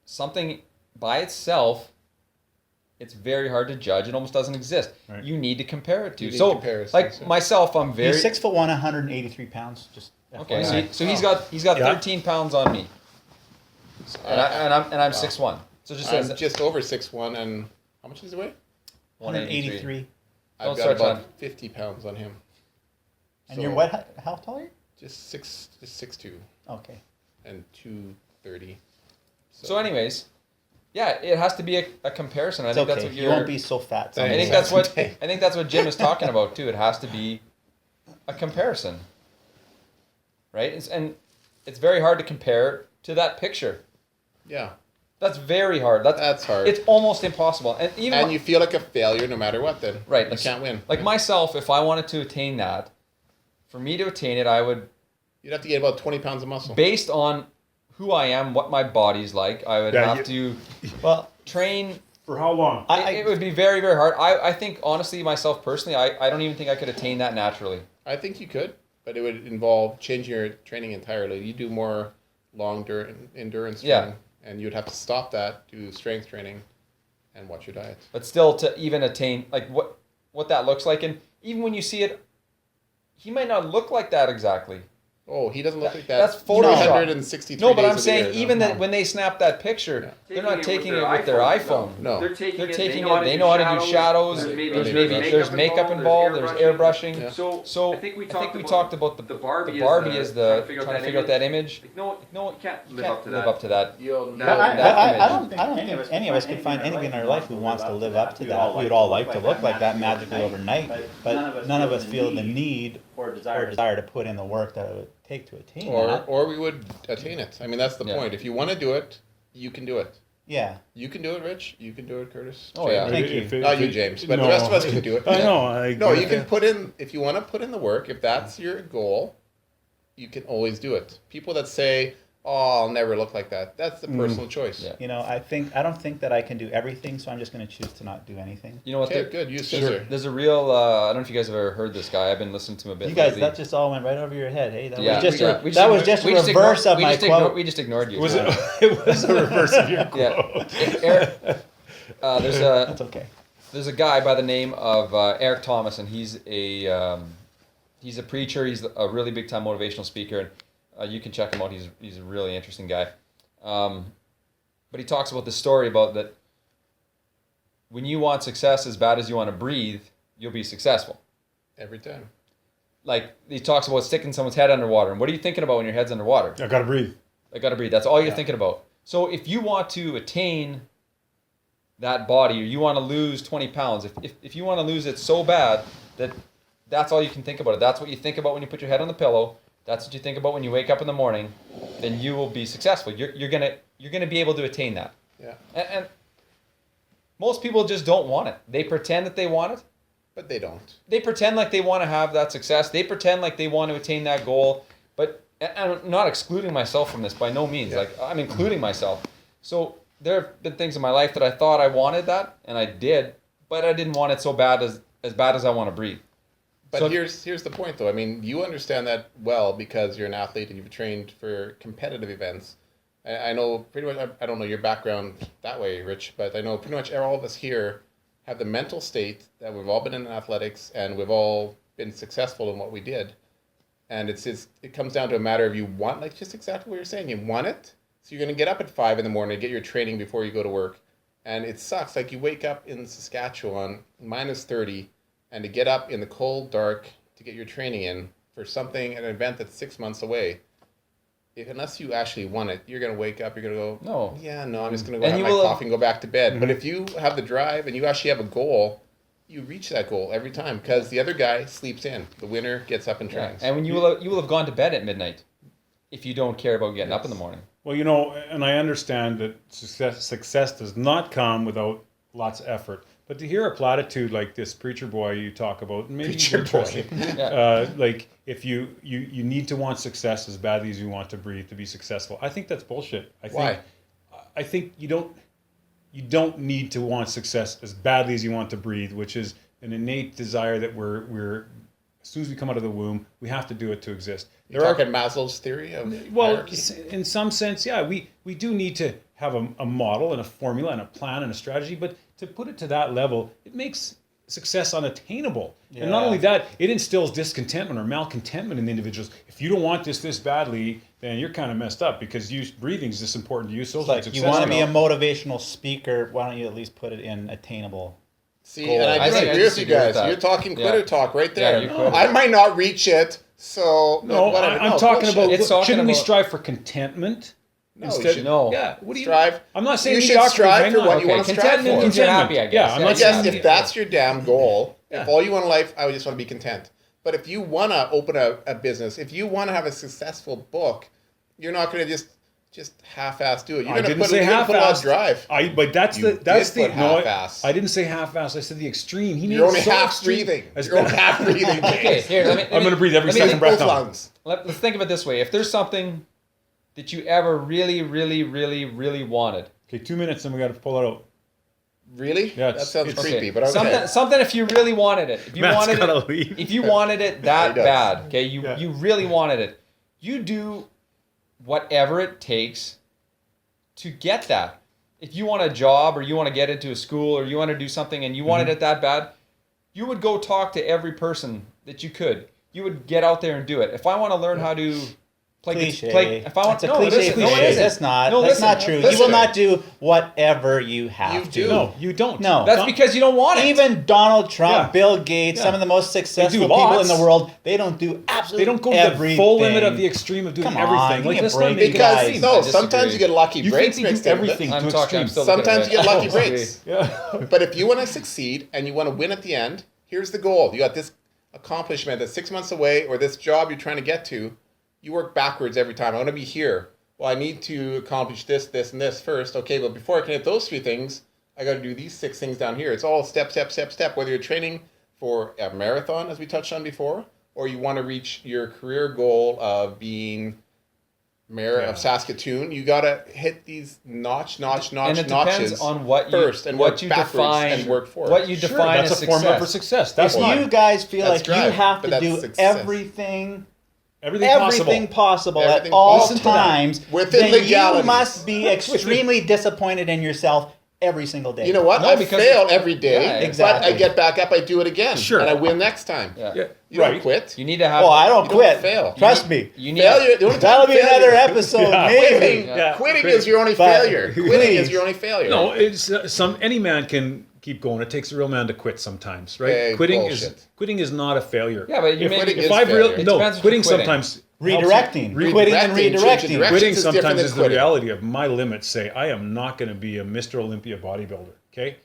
something by itself, it's very hard to judge. It almost doesn't exist. Right. You need to compare it to. You need So, comparisons, like yeah. myself, I'm very He's 6'1", 183 pounds. Just okay. FYI. So he's got Yeah. 13 pounds on me, and I'm 6'1". So just I'm as just over 6'1", and how much does he weigh? 183. I've got stretch about on. 50 pounds on him. And you're what? How tall are you? Just 6'2", Okay. and 230. So anyways, yeah, it has to be a comparison. I It's think okay. that's what You you're. won't be so fat. Thanks. someday. I think that's what Jim is talking about too. It has to be a comparison, right? And it's very hard to compare to that picture. Yeah, That's very hard. that's hard. It's almost impossible. And even And you feel like a failure no matter what. Then right, you can't win. Like myself, if I wanted to attain that, for me to attain it, I would, You'd have to get about 20 pounds of muscle. based on who I am, what my body's like, I would Yeah, have to Well, train. For how long? It would be very, very hard. I think, honestly, myself personally, I don't even think I could attain that naturally. I think you could, but it would involve changing your training entirely. You do more long endurance Yeah. training, and you'd have to stop that, do strength training, and watch your diet. But still, to even attain, like, what that looks like, and even when you see it, he might not look like that exactly. Oh, he doesn't look like that. That's Photoshop. 363 No, but days I'm of saying the year, even no. that when they snap that picture, they're not taking it with their iPhone. No. They're taking They're it. taking it. They know how to do shadows. There's makeup involved. There's airbrushing. Yeah. So I think we talked about the Barbie is the trying to figure out that image. Like, no, No, you can't you live can't up to live that. up to that. You'll But never. I don't think any of us could find anybody in our life who wants to live up to that. We would all like to look like that magically overnight, but none of us feel the need or desire to put in the work that it would take to attain that. Or we would attain it. I mean, that's the Yeah. point. If you want to do it, you can do it. Yeah. You can do it, Rich. You can do it, Curtis. Oh, yeah. Thank you. Not you, James, but the rest of us can do it. I know. No, you can put in, if you want to put in the work, if that's your goal, you can always do it. People that say, oh, I'll never look like that, that's the personal choice. Yeah. You know, I don't think that I can do everything, so I'm just going to choose to not do anything. You know what? Okay, good. Use There's scissor. there's a real. I don't know if you guys have ever heard this guy. I've been listening to him a bit. You guys, lately. that just all went right over your head. Hey, that Yeah, was just we a, just that was ignored- just a we just reverse ignored- of my we just ignored- quote. We just ignored you. Was it was a reverse of your quote. Yeah. Eric, That's okay. there's a guy by the name of Eric Thomas, and he's a preacher. He's a really big time motivational speaker, and you can check him out. He's a really interesting guy. But he talks about this story about that when you want success as bad as you want to breathe, you'll be successful. Every time. Like he talks about sticking someone's head underwater, and what are you thinking about when your head's underwater? I gotta breathe. I gotta breathe. That's all you're thinking about. So if you want to attain that body, or you want to lose 20 pounds, if you want to lose it so bad that that's all you can think about, that's what you think about when you put your head on the pillow, that's what you think about when you wake up in the morning, then you will be successful. You're gonna be able to attain that. Yeah. And most people just don't want it. They pretend that they want it. But they don't. They pretend like they want to have that success. They pretend like they want to attain that goal. But and I'm not excluding myself from this by no means. Yeah. Like I'm including myself. So there have been things in my life that I thought I wanted that, and I did, but I didn't want it so bad as bad as I want to breathe. But So- here's the point, though. I mean, you understand that well because you're an athlete and you've trained for competitive events. I know pretty much, I don't know your background that way, Rich, but I know pretty much all of us here have the mental state that we've all been in athletics and we've all been successful in what we did. And it comes down to a matter of you want, like just exactly what you're saying. You want it, so you're going to get up at 5 in the morning, get your training before you go to work. And it sucks. Like you wake up in Saskatchewan, -30, and to get up in the cold, dark to get your training in for something, an event that's 6 months away. Unless you actually want it, you're going to wake up, you're going to go, No. yeah, no, I'm just going to go And have you my will- coffee and go back to bed. But if you have the drive and you actually have a goal, you reach that goal every time because the other guy sleeps in. The winner gets up and Yeah. trains. And when you will have gone to bed at midnight if you don't care about getting up in the morning. Well, you know, and I understand that success does not come without lots of effort. But to hear a platitude like this preacher boy you talk about, maybe Preacher interesting. Yeah. Like if you need to want success as badly as you want to breathe to be successful. I think that's bullshit. Why? I think you don't need to want success as badly as you want to breathe, which is an innate desire that we're as soon as we come out of the womb, we have to do it to exist. You're talking Maslow's theory of Well, hierarchy? in some sense, yeah, we do need to have a model and a formula and a plan and a strategy, but to put it to that level, it makes success unattainable. And not Yeah. only that, it instills discontentment or malcontentment in the individuals. If you don't want this badly, then you're kind of messed up because breathing is just important to you. So It's like you want to be a motivational speaker, why don't you at least put it in attainable See, goal. and I I think I disagree with you disagree with guys. that. You're talking quitter Yeah. talk right Yeah, there. you quitter. I might not reach it, so No, whatever. I'm talking bullshit. about. It's talking Shouldn't we about- strive for contentment? No, you should No. Yeah. What do you strive. I'm not saying You should mediocrity, strive hang for on. what you Okay, want to strive contentment for. means you're happy, I guess. Yeah, I'm Yeah, not Yes, saying if that's your damn goal, Yeah. if all you want in life, I would just want to be content. But if you want to open a business, if you want to have a successful book, you're not going to just half-ass do it. You're I going to didn't put, say you're gonna put a lot of half-assed. drive. But that's You that's did the put no. half-assed. I didn't say half-assed. I said the extreme. He You're made it only so half extreme. breathing. As- You're only half breathing. Okay, here, let me, I'm going to breathe every let me- second breath Both out. lungs. let's think of it this way. If there's something that you ever really, really, really, really wanted. Okay, 2 minutes and we got to pull it out. Really? Yeah, That sounds it's- creepy, but okay. Something if you really wanted it. If you Matt's wanted gotta it, leave. if you wanted it He that does. bad, okay, you Yeah. you really wanted it. You do whatever it takes to get that. If you want a job or you want to get into a school or you want to do something and you wanted it that bad, you would go talk to every person that you could. You would get out there and do it. If I want to learn how to Cliche. if I want That's a no, cliche. it isn't. No, it cliche. isn't. That's not. No, that's listen, not true. You listen. will not do whatever you have You to. do. No, you don't. No. That's Don't- because you don't want it. Even Donald Trump, Yeah. Bill Gates, Yeah. some of the most successful do people lots. in the world, they don't do absolutely They don't go to everything. the full limit of the extreme of doing Come on, everything. give Like me a let's not break, make it guys. Because, seem. no, I disagree. sometimes you get lucky You breaks think they mixed do in with it. everything I'm to talking. I'm extremes. still looking at Sometimes it. you get lucky I disagree. breaks. Yeah. But if you want to succeed and you want to win at the end, here's the goal. You got this accomplishment that's 6 months away, or this job you're trying to get to. You work backwards every time. I want to be here. Well, I need to accomplish this, this, and this first. Okay, but before I can hit those 3 things, I got to do these 6 things down here. It's all step, step, step, step. Whether you're training for a marathon, as we touched on before, or you want to reach your career goal of being mayor Yeah. of Saskatoon, you got to hit these notches And it depends on what you first and what work you backwards define and work forward. what you Sure, define that's as a formula for success. success. That's If not you guys feel That's like you drive, have but to that's do success. everything everything possible Everything at all possible. Listen to that. times, Within then legalities. you must be extremely disappointed in yourself every single day. You know what? No, I because fail every day, Yeah, but exactly. I get back up, I do it again, Sure. and I win next time. Yeah. Yeah, You right. don't quit. You need to have. Oh, I don't You don't quit. fail. Trust me. You need Failure. The only time That'll be failure- another episode, Yeah. maybe. Quitting, Yeah. quitting is your only But failure. Quitting please. is your only failure. No, it's any man can keep going. It takes a real man to quit sometimes, right? Hey, quitting bullshit. is not a failure. Yeah, but you if, may- Quitting if is I've failure. real It no depends what quitting you're quitting. sometimes Redirecting. helps you- Quitting and Redirecting, redirecting. changing direction. Quitting is different sometimes than is the quitting. reality of my limits. Say I am not going to be a Mr. Olympia bodybuilder. Okay,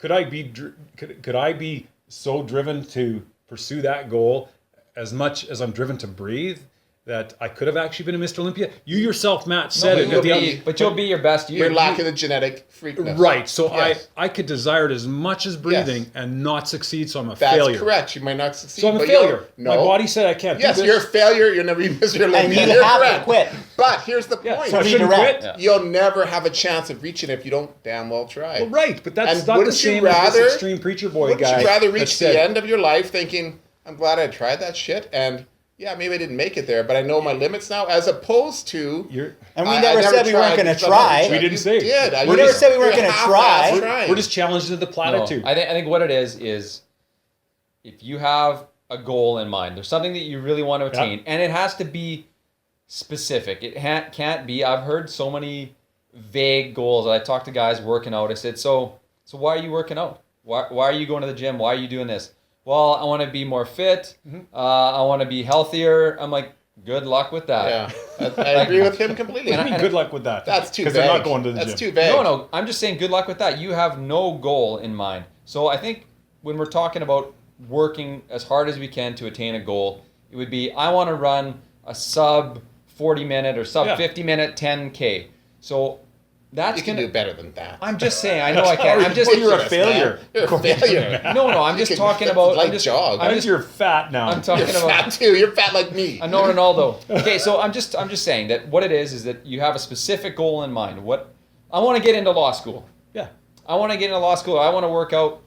could I be so driven to pursue that goal as much as I'm driven to breathe that I could have actually been a Mr. Olympia? You yourself, Matt, said it. but you'll be your best. You're lacking the genetic freakness. Right, so Yes. I could desire it as much as breathing and not succeed, so I'm a That's failure. correct. You might not succeed. So I'm a but failure. No. My body said I can't Yes, do this. you're a failure. You'll never be Mr. Olympia. And you You're have to correct. quit. But here's the Yeah, point. so I shouldn't Redirect. quit. Yeah. You'll never have a chance of reaching it if you don't damn well try. Well, right, but that's And not the wouldn't you same as rather- this extreme preacher boy Wouldn't guy. you rather that reach said, the end of your life thinking, I'm glad I tried that shit, and yeah, maybe I didn't make it there, but I know my limits now, as opposed to... You're, And we I never said we tried weren't going to because I never try. tried. We didn't You say. did. We never said we weren't You're gonna half-ass try. trying. we're just challenged to the No, platitude. I think what it is if you have a goal in mind, there's something that you really want to attain, and it has to be specific. It can't be. I've heard so many vague goals. I talk to guys working out. I said, so why are you working out? Why are you going to the gym? Why are you doing this? Well, I want to be more fit. I want to be healthier. I'm like, good luck with that. Yeah, I agree with him completely. What do you mean, good luck with that. That's too vague. Because they're not going to the That's gym. too vague. No, I'm just saying good luck with that. You have no goal in mind. So I think when we're talking about working as hard as we can to attain a goal, it would be, I want to run a sub 40 minute or sub 50 minute 10K. So that's You can going do better than that. I'm just saying, I know I can. I'm just, You're a Ridiculous, failure. man. You're a failure. no, I'm just can- talking it's about, like I'm just, jog. I I'm think just, you're fat now. I'm talking You're about, fat too. You're fat like me. I know Ronaldo. Okay, so I'm just saying that what it is that you have a specific goal in mind. What I want to get into law school. Yeah. I want to get into law school. I want to work out.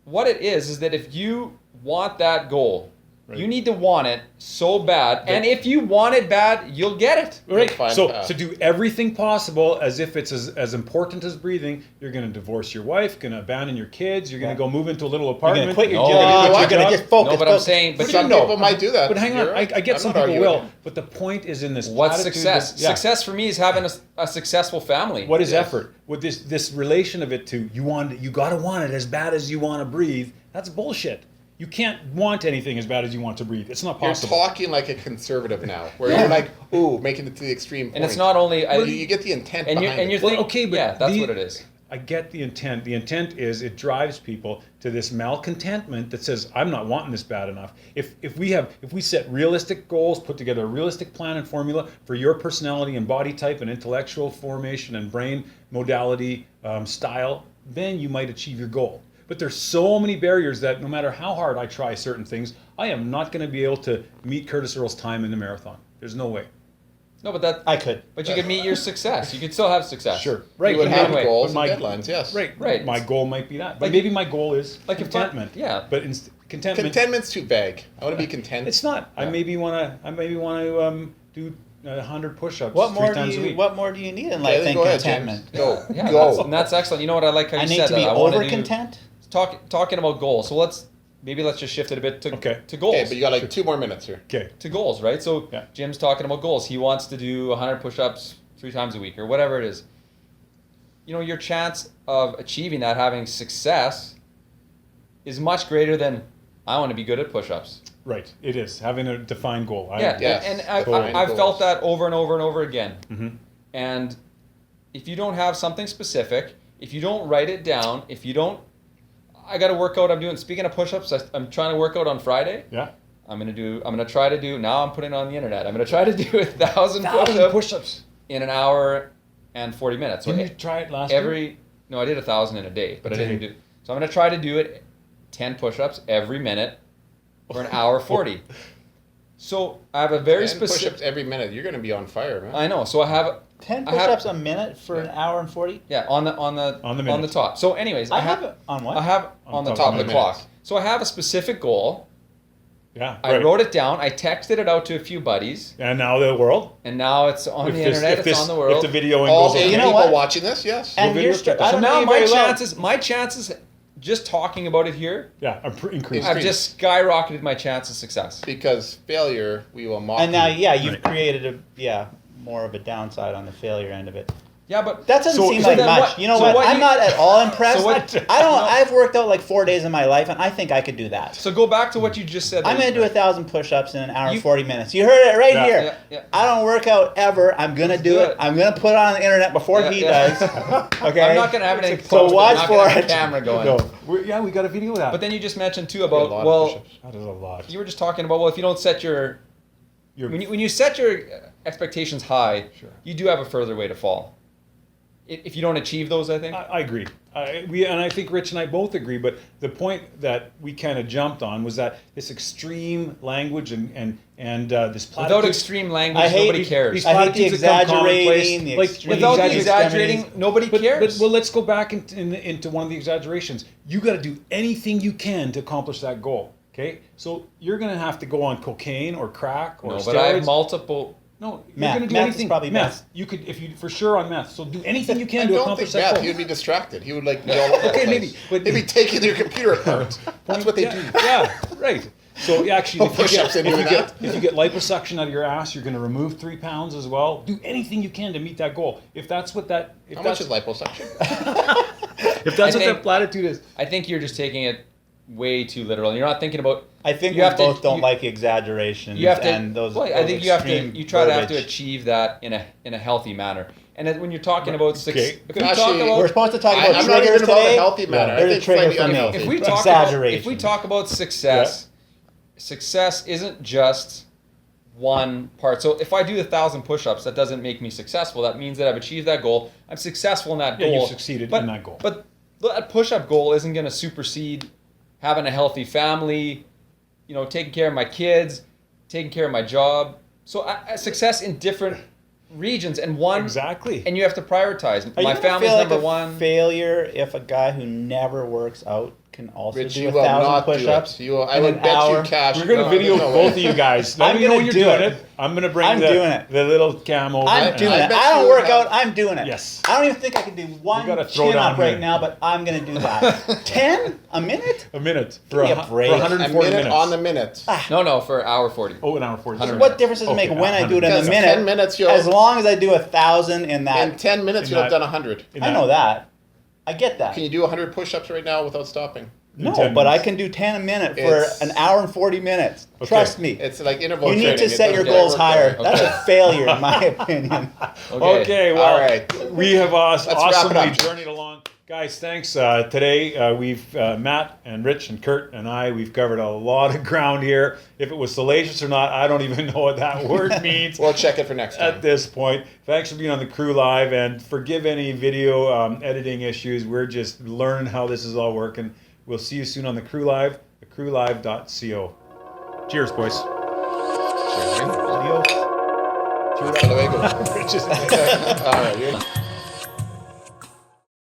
What it is that if you want that goal, You need to want it so bad, and if you want it bad, you'll get it. Right. Find So path. to do everything possible as if it's as important as breathing, you're going to divorce your wife, going to abandon your kids, you're going to go move into a little You're apartment. gonna quit your No, job. you You're gonna job. just focus. No, but I'm focus. saying, but Some people might do that. But hang on, You're right. I get I'm some not people arguing will. with you. But the point is in this. what's attitude success? that- yeah. Success for me is having a successful family. What is Yes. effort? With this relation of it to you gotta want it as bad as you want to breathe. That's bullshit. You can't want anything as bad as you want to breathe. It's not You're possible. talking like a conservative now, where you're like, ooh, making it to the extreme point. And it's not only You get the intent and behind you're it. Well, thinking, okay, but yeah, that's the- what it is. I get the intent. The intent is it drives people to this malcontentment that says, I'm not wanting this bad enough. If we set realistic goals, put together a realistic plan and formula for your personality and body type and intellectual formation and brain modality style, then you might achieve your goal. But there's so many barriers that no matter how hard I try certain things, I am not going to be able to meet Curtis Earl's time in the marathon. There's no way. No, but that I could. But you could meet your success. You could still have success. Sure. Right. You would but have my- goals but and deadlines, yes. Right. Right. My goal might be that. But Like- maybe my goal is like if I- contentment. yeah. But contentment. Contentment's too vague. I want to be content. It's not. I maybe want to do 100 push-ups What more 3 do times a you? week. What more do you need in Okay, life then than go ahead, contentment? James. Go. Yeah, Go. that's excellent. You know what? I like how you I need said to be that. I wanna over do- content. Talking about goals. So let's just shift it a bit to Okay. to goals. Okay, but you got like 2 more minutes here. Okay. To goals, right? So Yeah. Jim's talking about goals. He wants to do 100 push-ups 3 times a week or whatever it is. You know, your chance of achieving that, having success, is much greater than I want to be good at push-ups. Right. It is having a defined goal. Yeah, Yes, and defined I've felt goals. that over and over and over again. Mm-hmm. And if you don't have something specific, if you don't write it down, if you don't, I got to work out. Speaking of push-ups, I'm trying to work out on Friday. Yeah. I'm gonna try to do. Now I'm putting it on the internet. I'm gonna try to do 1,000 1,000 push-ups push-ups. in an hour and 40 minutes. So Didn't you try it last year? no, I did 1,000 in a day, but I Day. didn't do. So I'm gonna try to do it 10 push-ups every minute for an hour 40. So I have a very 10 specific. push-ups every minute. You're going to be on fire, man. I know. So I have 10 I have- push-ups a minute for an hour and 40. yeah on the minute. top. So anyways, I have it on what? I have on the top of the clock. So I have a specific goal. Yeah. I right. wrote it down. I texted it out to a few buddies, And now the world. and now it's on If the this- internet. if It's this- on the world. If the video All goes 8 on. You know people what? watching this, yes. And video you're sticker. I So don't know now you my very well. chances, just talking about it here, Yeah. Increase. I've just skyrocketed my chance of success. Because failure, we will mock And now, you. yeah, you've Right. created more of a downside on the failure end of it. Yeah, but That doesn't So- seem so like then much. what- You know so what? what I'm you- not at all impressed. So what- I don't. no. I've worked out like 4 days of my life, and I think I could do that. so go back to what you just said. I'm that- gonna do 1,000 push-ups in an hour You- and 40 minutes. You heard it right Yeah. here. Yeah, yeah. I don't work out ever. I'm gonna do it. I'm gonna put it on the internet before Yeah, he yeah. does. Okay. I'm not gonna have anything So posted. watch I'm not gonna for have it. a camera going. No. We got a video of that. But then you just mentioned too A about lot of well, push-ups. that is a lot. you were just talking about well, if you don't set your when you set your expectations high, Sure. you do have a further way to fall. If you don't achieve those, I think. I agree. I think Rich and I both agree. But the point that we kind of jumped on was that this extreme language and this Without platitude. extreme language, I hate nobody these- cares. these I hate the platitudes that come commonplace, exaggerating, the like, extreme Without the extremities. exaggerating, nobody But cares. well, let's go back into one of the exaggerations. You got to do anything you can to accomplish that goal. Okay, so you're going to have to go on cocaine or crack or no, steroids. but I have multiple. No, you're Meth. going to do Meth is anything. probably meth. best. You could, if you for sure on meth. So do anything you I can to don't accomplish think that Beth, goal. he would be distracted. He would like be all over Okay, the place. maybe, but- He'd be taking your computer apart. That's what they yeah, do. Yeah, right. So actually, if you, Push-ups get, and if, you doing get, if you get liposuction out of your ass, you're going to remove 3 pounds as well. Do anything you can to meet that goal. If that's what that, if How that's, much is liposuction? if that's I what think- that platitude is, I think you're just taking it way too literal. You're not thinking about. I think You we have to- both don't you- like exaggerations You have to. and those. well, I those think you have to. extreme You try to have to verbiage. achieve that in a healthy manner. And then when you're talking about Okay. if we Actually, talk We're about supposed to talk about I'm not triggers even about a today. healthy manner. They're I the think trigger slightly for me. unhealthy. if we talk about Exaggeration. success, success isn't just one part. So if I do 1,000 push-ups, that doesn't make me successful. That means that I've achieved that goal. I'm successful in that Yeah, goal. you've succeeded but, in that goal. But that push-up goal isn't going to supersede having a healthy family, taking care of my kids, taking care of my job. So success in different regions and one. exactly. And you have to prioritize. Are My you gonna family's feel like number a one. failure if a guy who never works out can also Rich, do you 1,000 will not push-ups. do it. You will, I in would an bet hour. you cash. We're gonna no, video there's no way. both of you guys. Let I'm me know gonna when you're do doing it. it. I'm gonna bring I'm doing it. the little cam over. I'm and- doing I it. bet I don't you work have- out. I'm doing it. Yes. I don't even think I can do one gotta throw chin down up right here. now, but I'm gonna do that. 10 a minute? A minute for, Give me a break. for A 140 minute minutes. on the minute. No, for hour 40. Oh, an hour 40. 100 What difference does it make Okay, when I do it in a Because minute? 10 minutes, you'll- as long as I do 1,000 in that. In 10 minutes, In you'll have that- done 100. in I know that. I get that. Can you do 100 push-ups right now without stopping? No, 10 but I minutes. can do 10 a minute for It's- an hour and 40 minutes. Okay. Trust me. It's like interval You training. need to It set your doesn't goals work higher. that way. That's a failure, in my opinion. Okay, well, All right. we have wrap it awesomely up. journeyed along. Guys, thanks. Today, we've, Matt and Rich and Kurt and I, we've covered a lot of ground here. If it was salacious or not, I don't even know what that word means. We'll check it for next time. At this point, thanks for being on the Crew Live, and forgive any video editing issues. We're just learning how this is all working. We'll see you soon on the Crew Live, thecrewlive.co. Cheers, boys. Cheers, man. Adios. Hasta luego. Rich is- All right.